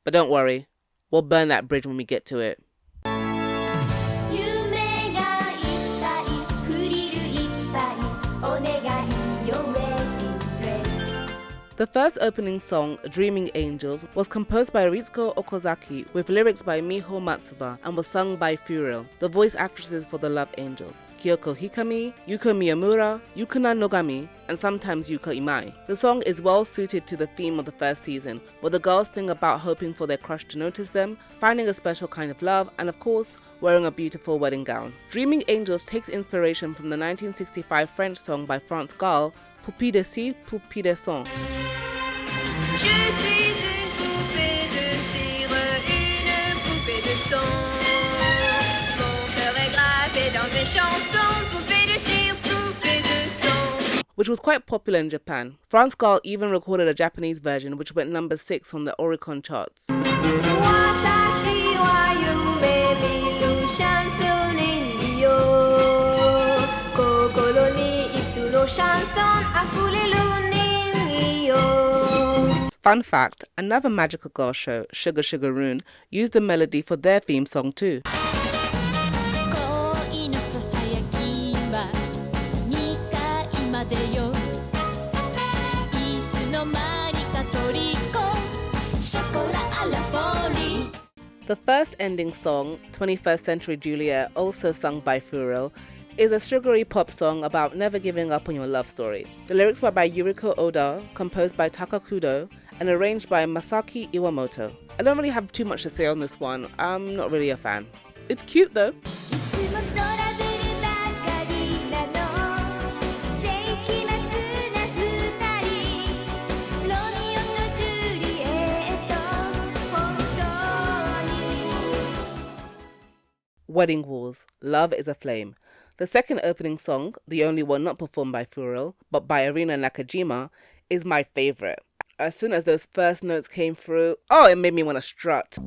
But don't worry, we'll burn that bridge when we get to it. The first opening song, Dreaming Angels, was composed by Ritsuko Okazaki with lyrics by Miho Matsuba and was sung by Furiel, the voice actresses for the Love Angels, Kyoko Hikami, Yuko Miyamura, Yukina Nogami, and sometimes Yuko Imai. The song is well suited to the theme of the first season, where the girls sing about hoping for their crush to notice them, finding a special kind of love, and of course, wearing a beautiful wedding gown. Dreaming Angels takes inspiration from the 1965 French song by France Gall, Poupée de ci, Poupée de son. Je suis une poupée de cire, une poupée de son. Mon cœur est gravé dans mes chansons, poupée de cire, poupée de son. Which was quite popular in Japan. France Gall even recorded a Japanese version which went number 6 on the Oricon charts. Fun fact, another magical girl show, Sugar Sugar Rune, used the melody for their theme song too. The first ending song, 21st Century Juliet, also sung by Furiel, is a sugary pop song about never giving up on your love story. The lyrics were by Yuriko Oda, composed by Taka Kudo, and arranged by Masaki Iwamoto. I don't really have too much to say on this one. I'm not really a fan. It's cute though. Wedding Walls, Love is a Flame. The second opening song, the only one not performed by Furiel, but by Arina Nakajima, is my favourite. As soon as those first notes came through, oh, it made me want to strut.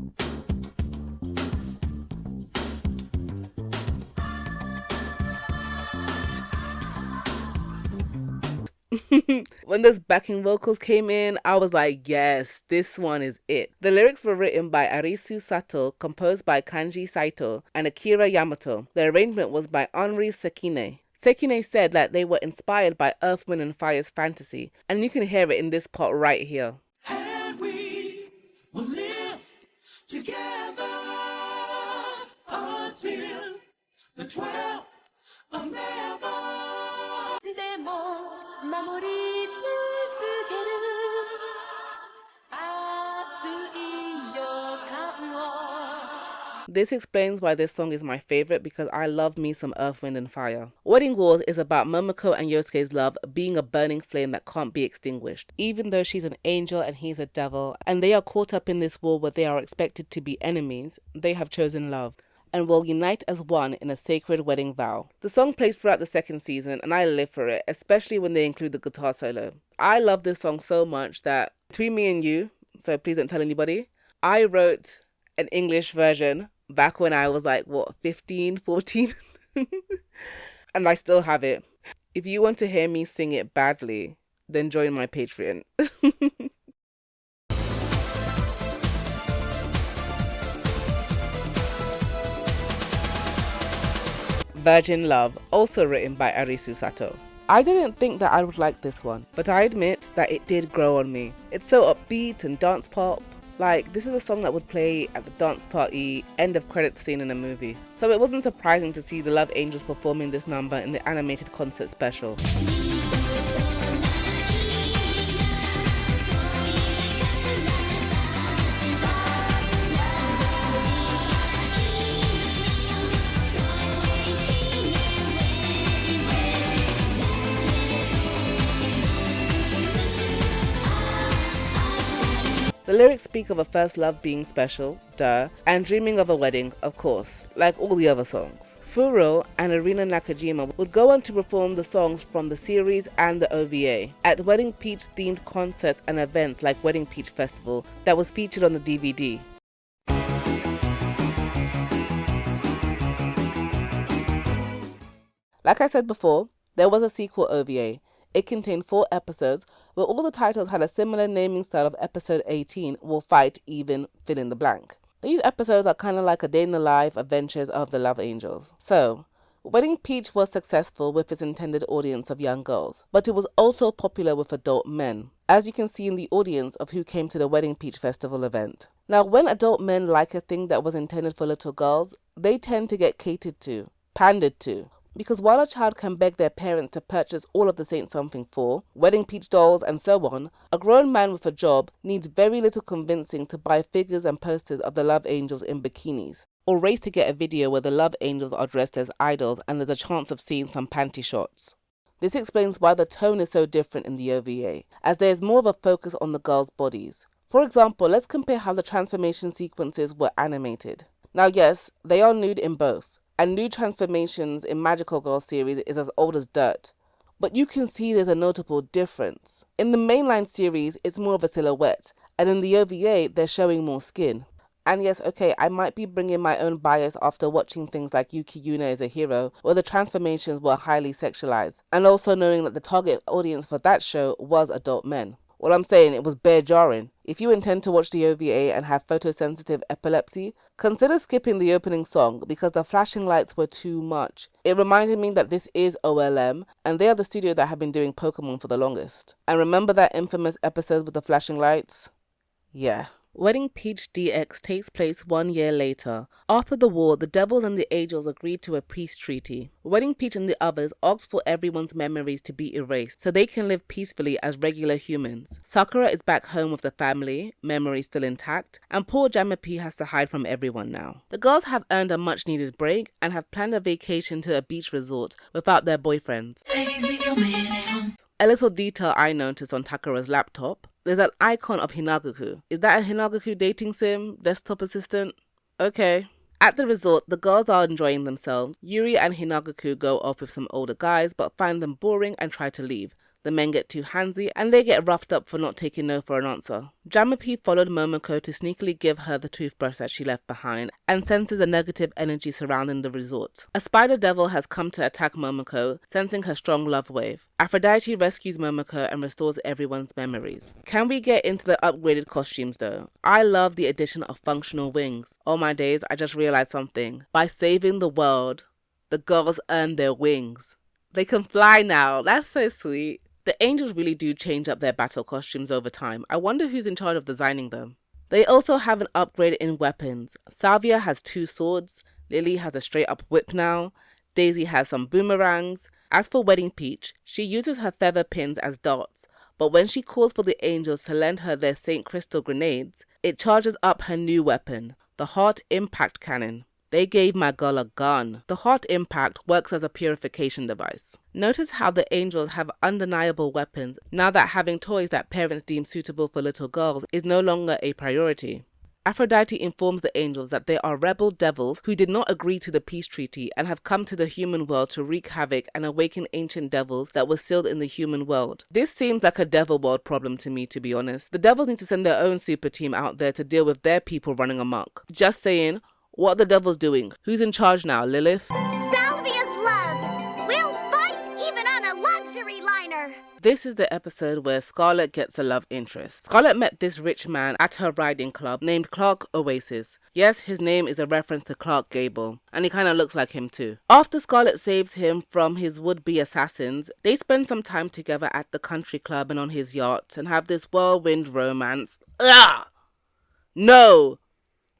When those backing vocals came in, I was like, yes, this one is it. The lyrics were written by Arisu Sato, composed by Kanji Saito and Akira Yamato. The arrangement was by Henri Sekine. Sekine said that they were inspired by Earth, Wind and Fire's fantasy, and you can hear it in this part right here. And we will live together until the 12th of never. This explains why this song is my favorite, because I love me some Earth, Wind and Fire. Wedding Wars is about Momoko and Yosuke's love being a burning flame that can't be extinguished. Even though she's an angel and he's a devil, and they are caught up in this war where they are expected to be enemies, they have chosen love and will unite as one in a sacred wedding vow. The song plays throughout the second season and I live for it, especially when they include the guitar solo. I love this song so much that between me and you, so please don't tell anybody, I wrote an English version back when I was like, 15, 14? And I still have it. If you want to hear me sing it badly, then join my Patreon. Virgin Love, also written by Arisu Sato. I didn't think that I would like this one, but I admit that it did grow on me. It's so upbeat and dance pop. Like, this is a song that would play at the dance party end of credits scene in a movie. So it wasn't surprising to see the Love Angels performing this number in the animated concert special. The lyrics speak of a first love being special, duh, and dreaming of a wedding, of course, like all the other songs. Furo and Arina Nakajima would go on to perform the songs from the series and the OVA at Wedding Peach themed concerts and events like Wedding Peach Festival that was featured on the DVD. Like I said before, there was a sequel OVA. It contained 4 episodes, where all the titles had a similar naming style of episode 18, Will Fight, Even, fill in the blank. These episodes are kind of like a day in the life adventures of the Love Angels. So, Wedding Peach was successful with its intended audience of young girls, but it was also popular with adult men, as you can see in the audience of who came to the Wedding Peach Festival event. Now, when adult men like a thing that was intended for little girls, they tend to get catered to, pandered to. Because while a child can beg their parents to purchase all of the Saint Something 4, Wedding Peach dolls and so on, a grown man with a job needs very little convincing to buy figures and posters of the Love Angels in bikinis, or race to get a video where the Love Angels are dressed as idols and there's a chance of seeing some panty shots. This explains why the tone is so different in the OVA, as there is more of a focus on the girls' bodies. For example, let's compare how the transformation sequences were animated. Now yes, they are nude in both, and nude transformations in Magical Girl series is as old as dirt. But you can see there's a notable difference. In the mainline series, it's more of a silhouette, and in the OVA, they're showing more skin. And yes, okay, I might be bringing my own bias after watching things like Yuki Yuna is a Hero, where the transformations were highly sexualized, and also knowing that the target audience for that show was adult men. Well, I'm saying it was bare jarring. If you intend to watch the OVA and have photosensitive epilepsy, consider skipping the opening song because the flashing lights were too much. It reminded me that this is OLM, and they are the studio that have been doing Pokemon for the longest. And remember that infamous episode with the flashing lights? Yeah. Wedding Peach DX takes place 1 year later. After the war, the Devils and the Angels agreed to a peace treaty. Wedding Peach and the others ask for everyone's memories to be erased so they can live peacefully as regular humans. Sakura is back home with the family, memories still intact, and poor Jamapi has to hide from everyone now. The girls have earned a much needed break and have planned a vacation to a beach resort without their boyfriends. A little detail I noticed on Takara's laptop, there's an icon of Hinaguku. Is that a Hinaguku dating sim? Desktop assistant? Okay. At the resort, the girls are enjoying themselves. Yuri and Hinaguku go off with some older guys but find them boring and try to leave. The men get too handsy and they get roughed up for not taking no for an answer. Jamapi followed Momoko to sneakily give her the toothbrush that she left behind and senses a negative energy surrounding the resort. A spider devil has come to attack Momoko, sensing her strong love wave. Aphrodite rescues Momoko and restores everyone's memories. Can we get into the upgraded costumes though? I love the addition of functional wings. Oh my days, I just realized something. By saving the world, the girls earn their wings. They can fly now. That's so sweet. The angels really do change up their battle costumes over time. I wonder who's in charge of designing them. They also have an upgrade in weapons. Salvia has 2 swords, Lily has a straight up whip now, Daisy has some boomerangs. As for Wedding Peach, she uses her feather pins as darts, but when she calls for the angels to lend her their Saint Crystal grenades, it charges up her new weapon, the Heart Impact Cannon. They gave my girl a gun. The Heart Impact works as a purification device. Notice how the angels have undeniable weapons now that having toys that parents deem suitable for little girls is no longer a priority. Aphrodite informs the angels that they are rebel devils who did not agree to the peace treaty and have come to the human world to wreak havoc and awaken ancient devils that were sealed in the human world. This seems like a devil world problem to me, to be honest. The devils need to send their own super team out there to deal with their people running amok. Just saying. What are the devils doing? Who's in charge now, Lilith? Salvia's love! We'll fight even on a luxury liner! This is the episode where Scarlet gets a love interest. Scarlet met this rich man at her riding club named Clark Oasis. Yes, his name is a reference to Clark Gable, and he kind of looks like him too. After Scarlet saves him from his would-be assassins, they spend some time together at the country club and on his yacht and have this whirlwind romance. Ugh! No!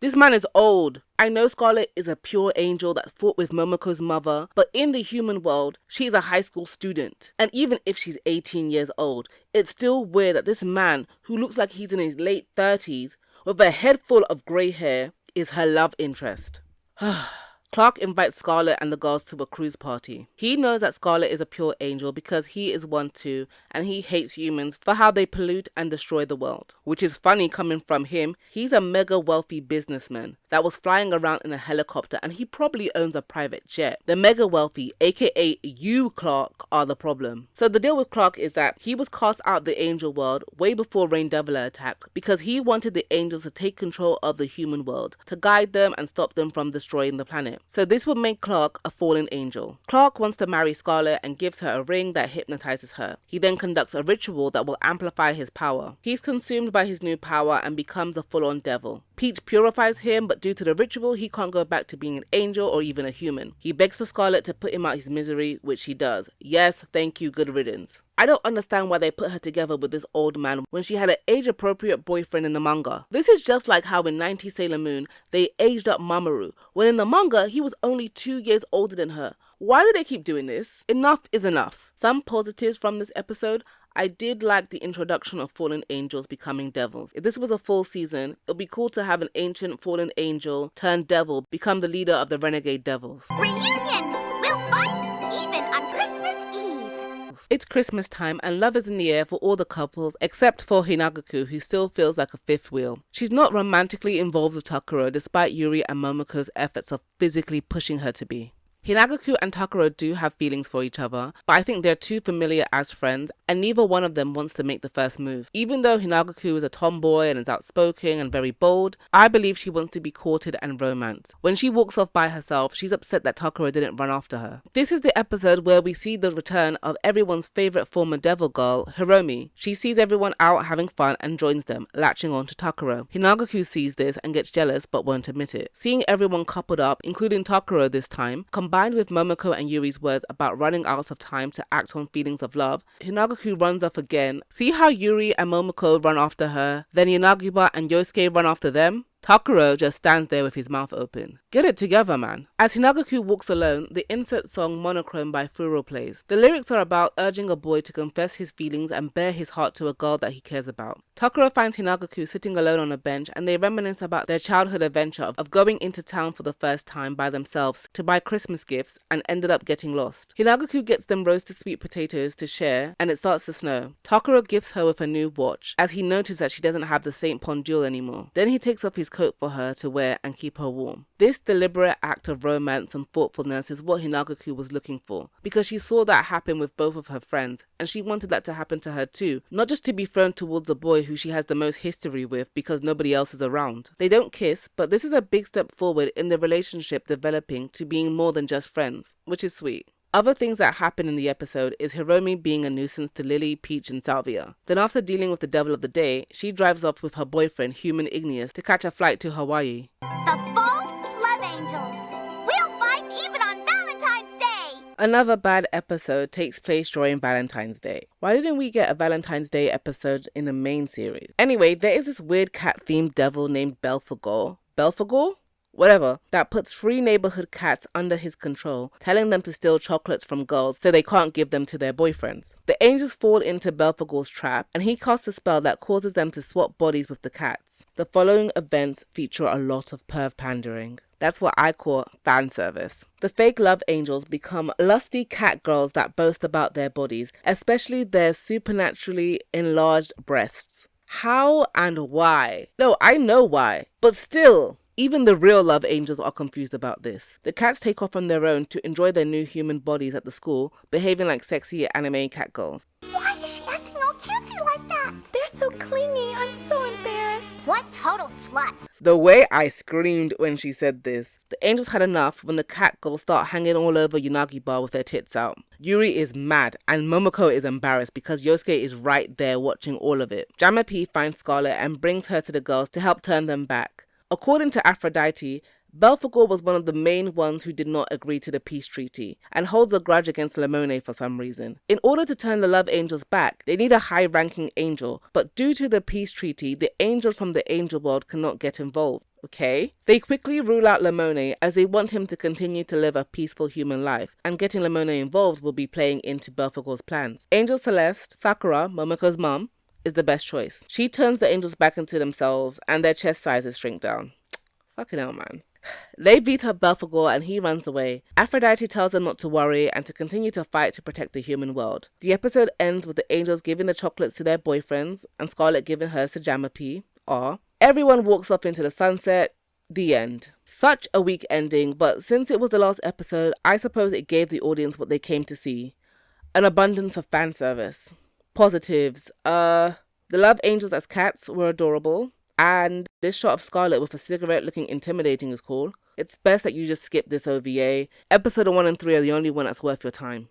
This man is old. I know Scarlet is a pure angel that fought with Momoko's mother, but in the human world, she's a high school student. And even if she's 18 years old, it's still weird that this man, who looks like he's in his late 30s, with a head full of grey hair, is her love interest. Clark invites Scarlet and the girls to a cruise party. He knows that Scarlet is a pure angel because he is one too, and he hates humans for how they pollute and destroy the world. Which is funny coming from him. He's a mega wealthy businessman that was flying around in a helicopter, and he probably owns a private jet. The mega wealthy, aka you, Clark, are the problem. So the deal with Clark is that he was cast out of the angel world way before Raindevila attacked because he wanted the angels to take control of the human world, to guide them and stop them from destroying the planet. So this would make Clark a fallen angel. Clark wants to marry Scarlet and gives her a ring that hypnotizes her. He then conducts a ritual that will amplify his power. He's consumed by his new power and becomes a full-on devil. Peach purifies him, but due to the ritual, he can't go back to being an angel or even a human. He begs for Scarlet to put him out his misery, which she does. Yes, thank you, good riddance. I don't understand why they put her together with this old man when she had an age-appropriate boyfriend in the manga. This is just like how in 90's Sailor Moon, they aged up Mamoru, when in the manga, he was only 2 years older than her. Why do they keep doing this? Enough is enough. Some positives from this episode. I did like the introduction of fallen angels becoming devils. If this was a full season, it would be cool to have an ancient fallen angel turned devil become the leader of the renegade devils. Reunion! We'll fight even on Christmas Eve! It's Christmas time and love is in the air for all the couples except for Hinagaku, who still feels like a fifth wheel. She's not romantically involved with Takuro despite Yuri and Momoko's efforts of physically pushing her to be. Hinagaku and Takuro do have feelings for each other, but I think they're too familiar as friends, and neither one of them wants to make the first move. Even though Hinagaku is a tomboy and is outspoken and very bold, I believe she wants to be courted and romanced. When she walks off by herself, she's upset that Takuro didn't run after her. This is the episode where we see the return of everyone's favourite former devil girl, Hiromi. She sees everyone out having fun and joins them, latching on to Takuro. Hinagaku sees this and gets jealous but won't admit it. Seeing everyone coupled up, including Takuro this time, combined with Momoko and Yuri's words about running out of time to act on feelings of love, Hinagaku runs off again. See how Yuri and Momoko run after her, then Yanagiba and Yosuke run after them? Takuro just stands there with his mouth open. Get it together, man. As Hinagaku walks alone, the insert song Monochrome by Furo plays. The lyrics are about urging a boy to confess his feelings and bare his heart to a girl that he cares about. Takuro finds Hinagaku sitting alone on a bench and they reminisce about their childhood adventure of going into town for the first time by themselves to buy Christmas gifts and ended up getting lost. Hinagaku gets them roasted sweet potatoes to share and it starts to snow. Takuro gifts her with a new watch as he notices that she doesn't have the Saint Pond jewel anymore. Then he takes off his coat for her to wear and keep her warm. This deliberate act of romance and thoughtfulness is what Hinagaku was looking for, because she saw that happen with both of her friends, and she wanted that to happen to her too, not just to be thrown towards a boy who she has the most history with because nobody else is around. They don't kiss, but this is a big step forward in the relationship developing to being more than just friends, which is sweet. Other things that happen in the episode is Hiromi being a nuisance to Lily, Peach, and Salvia. Then after dealing with the devil of the day, she drives off with her boyfriend, Human Igneous, to catch a flight to Hawaii. The false love angels! We'll fight even on Valentine's Day! Another bad episode takes place during Valentine's Day. Why didn't we get a Valentine's Day episode in the main series? Anyway, there is this weird cat-themed devil named Belphegor. Belphegor? Whatever, that puts 3 neighborhood cats under his control, telling them to steal chocolates from girls so they can't give them to their boyfriends. The angels fall into Belphegor's trap, and he casts a spell that causes them to swap bodies with the cats. The following events feature a lot of perv pandering. That's what I call fan service. The fake love angels become lusty cat girls that boast about their bodies, especially their supernaturally enlarged breasts. How and why? No, I know why, but still. Even the real love angels are confused about this. The cats take off on their own to enjoy their new human bodies at the school, behaving like sexy anime cat girls. Why is she acting all cutesy like that? They're so clingy. I'm so embarrassed. What total sluts? The way I screamed when she said this. The angels had enough when the cat girls start hanging all over Unagi bar with their tits out. Yuri is mad and Momoko is embarrassed because Yosuke is right there watching all of it. Jammer P finds Scarlet and brings her to the girls to help turn them back. According to Aphrodite, Belphegor was one of the main ones who did not agree to the peace treaty and holds a grudge against Lemone for some reason. In order to turn the love angels back, they need a high-ranking angel, but due to the peace treaty, the angels from the angel world cannot get involved. Okay? They quickly rule out Lemone as they want him to continue to live a peaceful human life, and getting Lemone involved will be playing into Belphegor's plans. Angel Celeste, Sakura, Momoko's mom, is the best choice. She turns the angels back into themselves and their chest sizes shrink down. Fucking hell, man. They beat up Belphegor and he runs away. Aphrodite tells them not to worry and to continue to fight to protect the human world. The episode ends with the angels giving the chocolates to their boyfriends and Scarlet giving hers to Jammer P. Everyone walks off into the sunset. The end. Such a weak ending, but since it was the last episode, I suppose it gave the audience what they came to see. An abundance of fan service. Positives. The love angels as cats were adorable. And this shot of Scarlet with a cigarette looking intimidating is cool. It's best that you just skip this OVA. Episode 1 and 3 are the only one that's worth your time.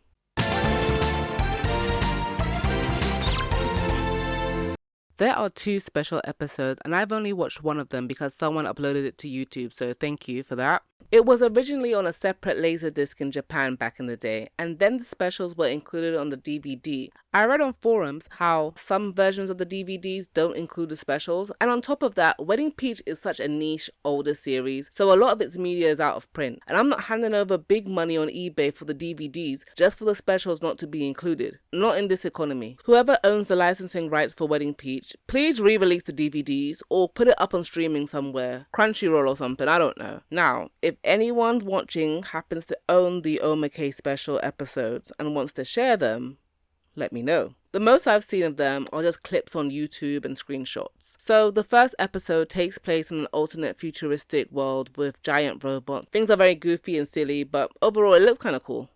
There are 2 special episodes and I've only watched one of them because someone uploaded it to YouTube, so thank you for that. It was originally on a separate Laserdisc in Japan back in the day, and then the specials were included on the DVD. I read on forums how some versions of the DVDs don't include the specials, and on top of that, Wedding Peach is such a niche, older series, so a lot of its media is out of print, and I'm not handing over big money on eBay for the DVDs just for the specials not to be included. Not in this economy. Whoever owns the licensing rights for Wedding Peach, please re-release the DVDs or put it up on streaming somewhere, Crunchyroll or something, I don't know. Now, if anyone watching happens to own the Omake special episodes and wants to share them, let me know. The most I've seen of them are just clips on YouTube and screenshots. So the first episode takes place in an alternate futuristic world with giant robots. Things are very goofy and silly, but overall it looks kind of cool.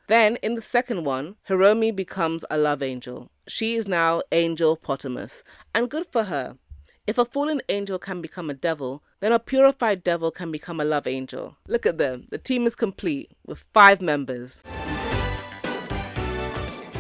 Then, in the second one, Hiromi becomes a love angel. She is now Angel Potamus, and good for her. If a fallen angel can become a devil, then a purified devil can become a love angel. Look at them, the team is complete, with 5 members.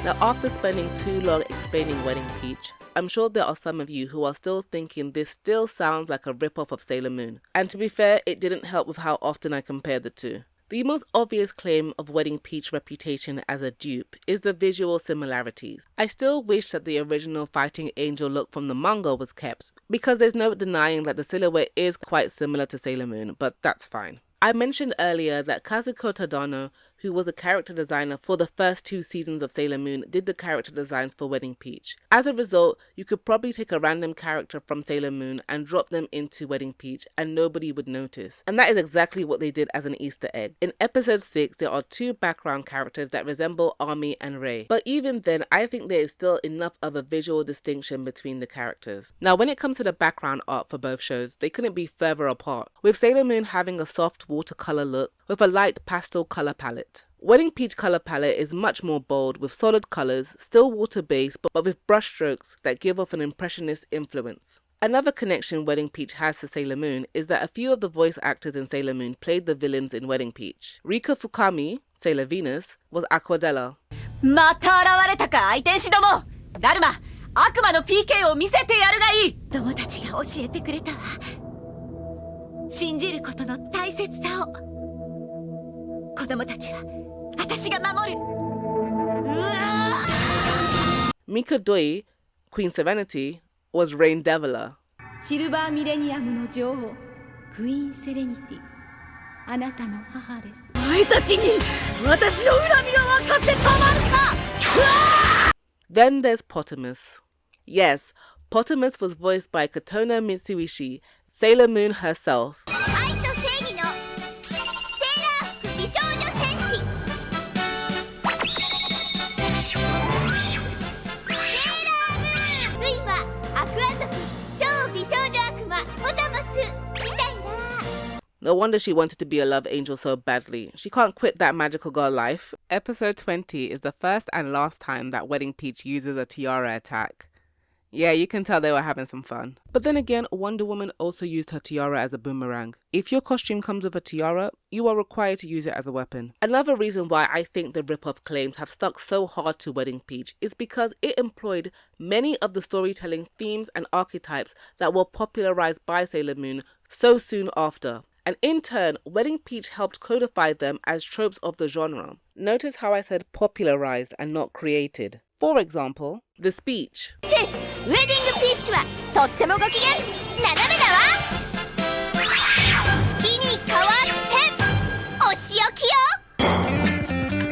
Now, after spending too long explaining Wedding Peach, I'm sure there are some of you who are still thinking this still sounds like a ripoff of Sailor Moon. And to be fair, it didn't help with how often I compared the two. The most obvious claim of Wedding Peach's reputation as a dupe is the visual similarities. I still wish that the original fighting angel look from the manga was kept, because there's no denying that the silhouette is quite similar to Sailor Moon, but that's fine. I mentioned earlier that Kazuko Tadano, who was a character designer for the first 2 seasons of Sailor Moon, did the character designs for Wedding Peach. As a result, you could probably take a random character from Sailor Moon and drop them into Wedding Peach and nobody would notice. And that is exactly what they did as an Easter egg. In episode 6, there are 2 background characters that resemble Ami and Rei. But even then, I think there is still enough of a visual distinction between the characters. Now, when it comes to the background art for both shows, they couldn't be further apart, with Sailor Moon having a soft watercolor look with a light pastel color palette. Wedding Peach color palette is much more bold with solid colors, still water-based but with brush strokes that give off an impressionist influence. Another connection Wedding Peach has to Sailor Moon is that a few of the voice actors in Sailor Moon played the villains in Wedding Peach. Rika Fukami, Sailor Venus, was Aquadella. また現れたか、愛天使ども。ダルマ、悪魔の PK を見せてやるがいい。友達が教えてくれたわ。信じることの大切さを。子供たちは私が守る。Mika Doi, Queen Serenity, was Raindevila. シルバーミレニアムの女王、クイーンセレニティ。あなたの母です。お前たちに私の恨みが分かってたまるか。Then there's Potamus. Yes, Potamus was voiced by Katona Mitsuishi, Sailor Moon herself. No wonder she wanted to be a love angel so badly. She can't quit that magical girl life. Episode 20 is the first and last time that Wedding Peach uses a tiara attack. Yeah, you can tell they were having some fun. But then again, Wonder Woman also used her tiara as a boomerang. If your costume comes with a tiara, you are required to use it as a weapon. Another reason why I think the rip-off claims have stuck so hard to Wedding Peach is because it employed many of the storytelling themes and archetypes that were popularized by Sailor Moon so soon after. And in turn, Wedding Peach helped codify them as tropes of the genre. Notice how I said popularized and not created. For example, the speech. This Wedding Peach はとってもご機嫌斜めだわ月に変わってお仕置きよ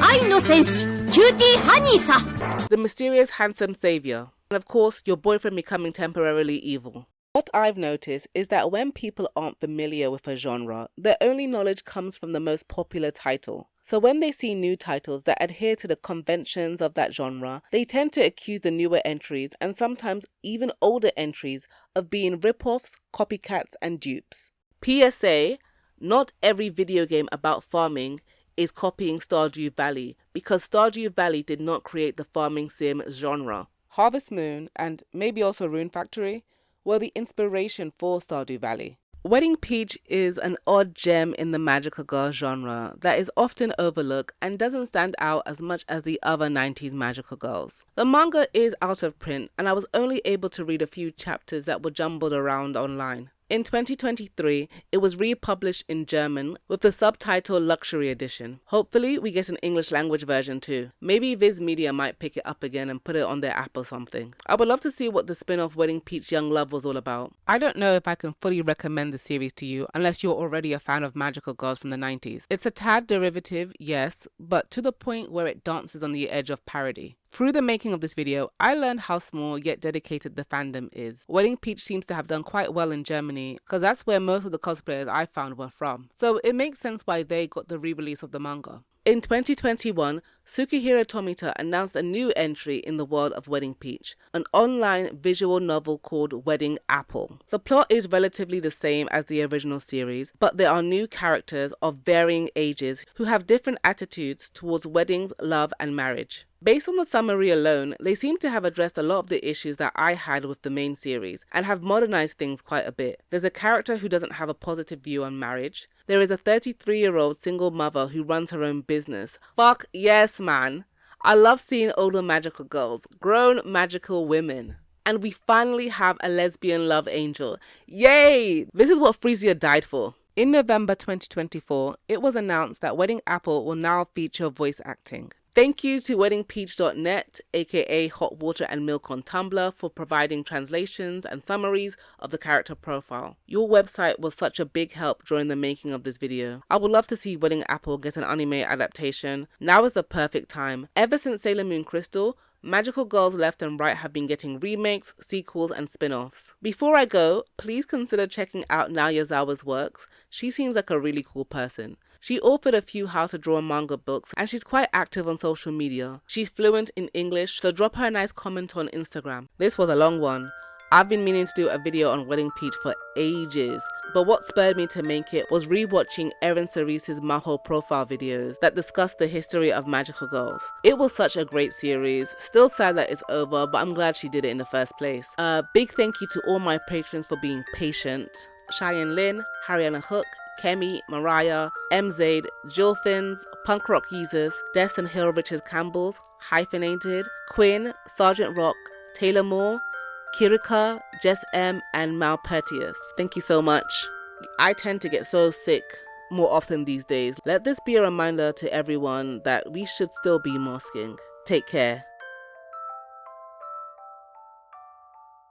愛の戦士キューティーハニーさ The mysterious handsome savior. And of course, your boyfriend becoming temporarily evil. What I've noticed is that when people aren't familiar with a genre, their only knowledge comes from the most popular title. So when they see new titles that adhere to the conventions of that genre, they tend to accuse the newer entries and sometimes even older entries of being rip-offs, copycats, and dupes. PSA, not every video game about farming is copying Stardew Valley, because Stardew Valley did not create the farming sim genre. Harvest Moon, and maybe also Rune Factory, were the inspiration for Stardew Valley. Wedding Peach is an odd gem in the magical girl genre that is often overlooked and doesn't stand out as much as the other 90s magical girls. The manga is out of print and I was only able to read a few chapters that were jumbled around online. In 2023, it was republished in German with the subtitle Luxury Edition. Hopefully, we get an English language version too. Maybe Viz Media might pick it up again and put it on their app or something. I would love to see what the spin-off Wedding Peach Young Love was all about. I don't know if I can fully recommend the series to you unless you're already a fan of magical girls from the 90s. It's a tad derivative, yes, but to the point where it dances on the edge of parody. Through the making of this video, I learned how small yet dedicated the fandom is. Wedding Peach seems to have done quite well in Germany, because that's where most of the cosplayers I found were from. So it makes sense why they got the re-release of the manga. In 2021, Tsukihiro Tomita announced a new entry in the world of Wedding Peach, an online visual novel called Wedding Apple. The plot is relatively the same as the original series, but there are new characters of varying ages who have different attitudes towards weddings, love, and marriage. Based on the summary alone, they seem to have addressed a lot of the issues that I had with the main series and have modernized things quite a bit. There's a character who doesn't have a positive view on marriage. There is a 33-year-old single mother who runs her own business. Fuck yes, man. I love seeing older magical girls, grown magical women. And we finally have a lesbian love angel. Yay! This is what Frisia died for. In November 2024, it was announced that Wedding Apple will now feature voice acting. Thank you to weddingpeach.net, aka Hot Water and Milk on Tumblr, for providing translations and summaries of the character profile. Your website was such a big help during the making of this video. I would love to see Wedding Apple get an anime adaptation. Now is the perfect time. Ever since Sailor Moon Crystal, magical girls left and right have been getting remakes, sequels, and spin-offs. Before I go, please consider checking out Nao Yazawa's works. She seems like a really cool person. She authored a few how to draw manga books and she's quite active on social media. She's fluent in English, so drop her a nice comment on Instagram. This was a long one. I've been meaning to do a video on Wedding Peach for ages, but what spurred me to make it was rewatching ErynCerise's Mahou profile videos that discussed the history of magical girls. It was such a great series. Still sad that it's over, but I'm glad she did it in the first place. Big thank you to all my patrons for being patient. Cheyenne Lynn, Hariana Hook, Kemi, Mariah, M. Zaid, Jill Fins, Punk Rock Users, Des and Hill Richards Campbells, Hyphenated, Quinn, Sergeant Rock, Taylor Moore, Kirika, Jess M, and Malpertius. Thank you so much. I tend to get so sick more often these days. Let this be a reminder to everyone that we should still be masking. Take care.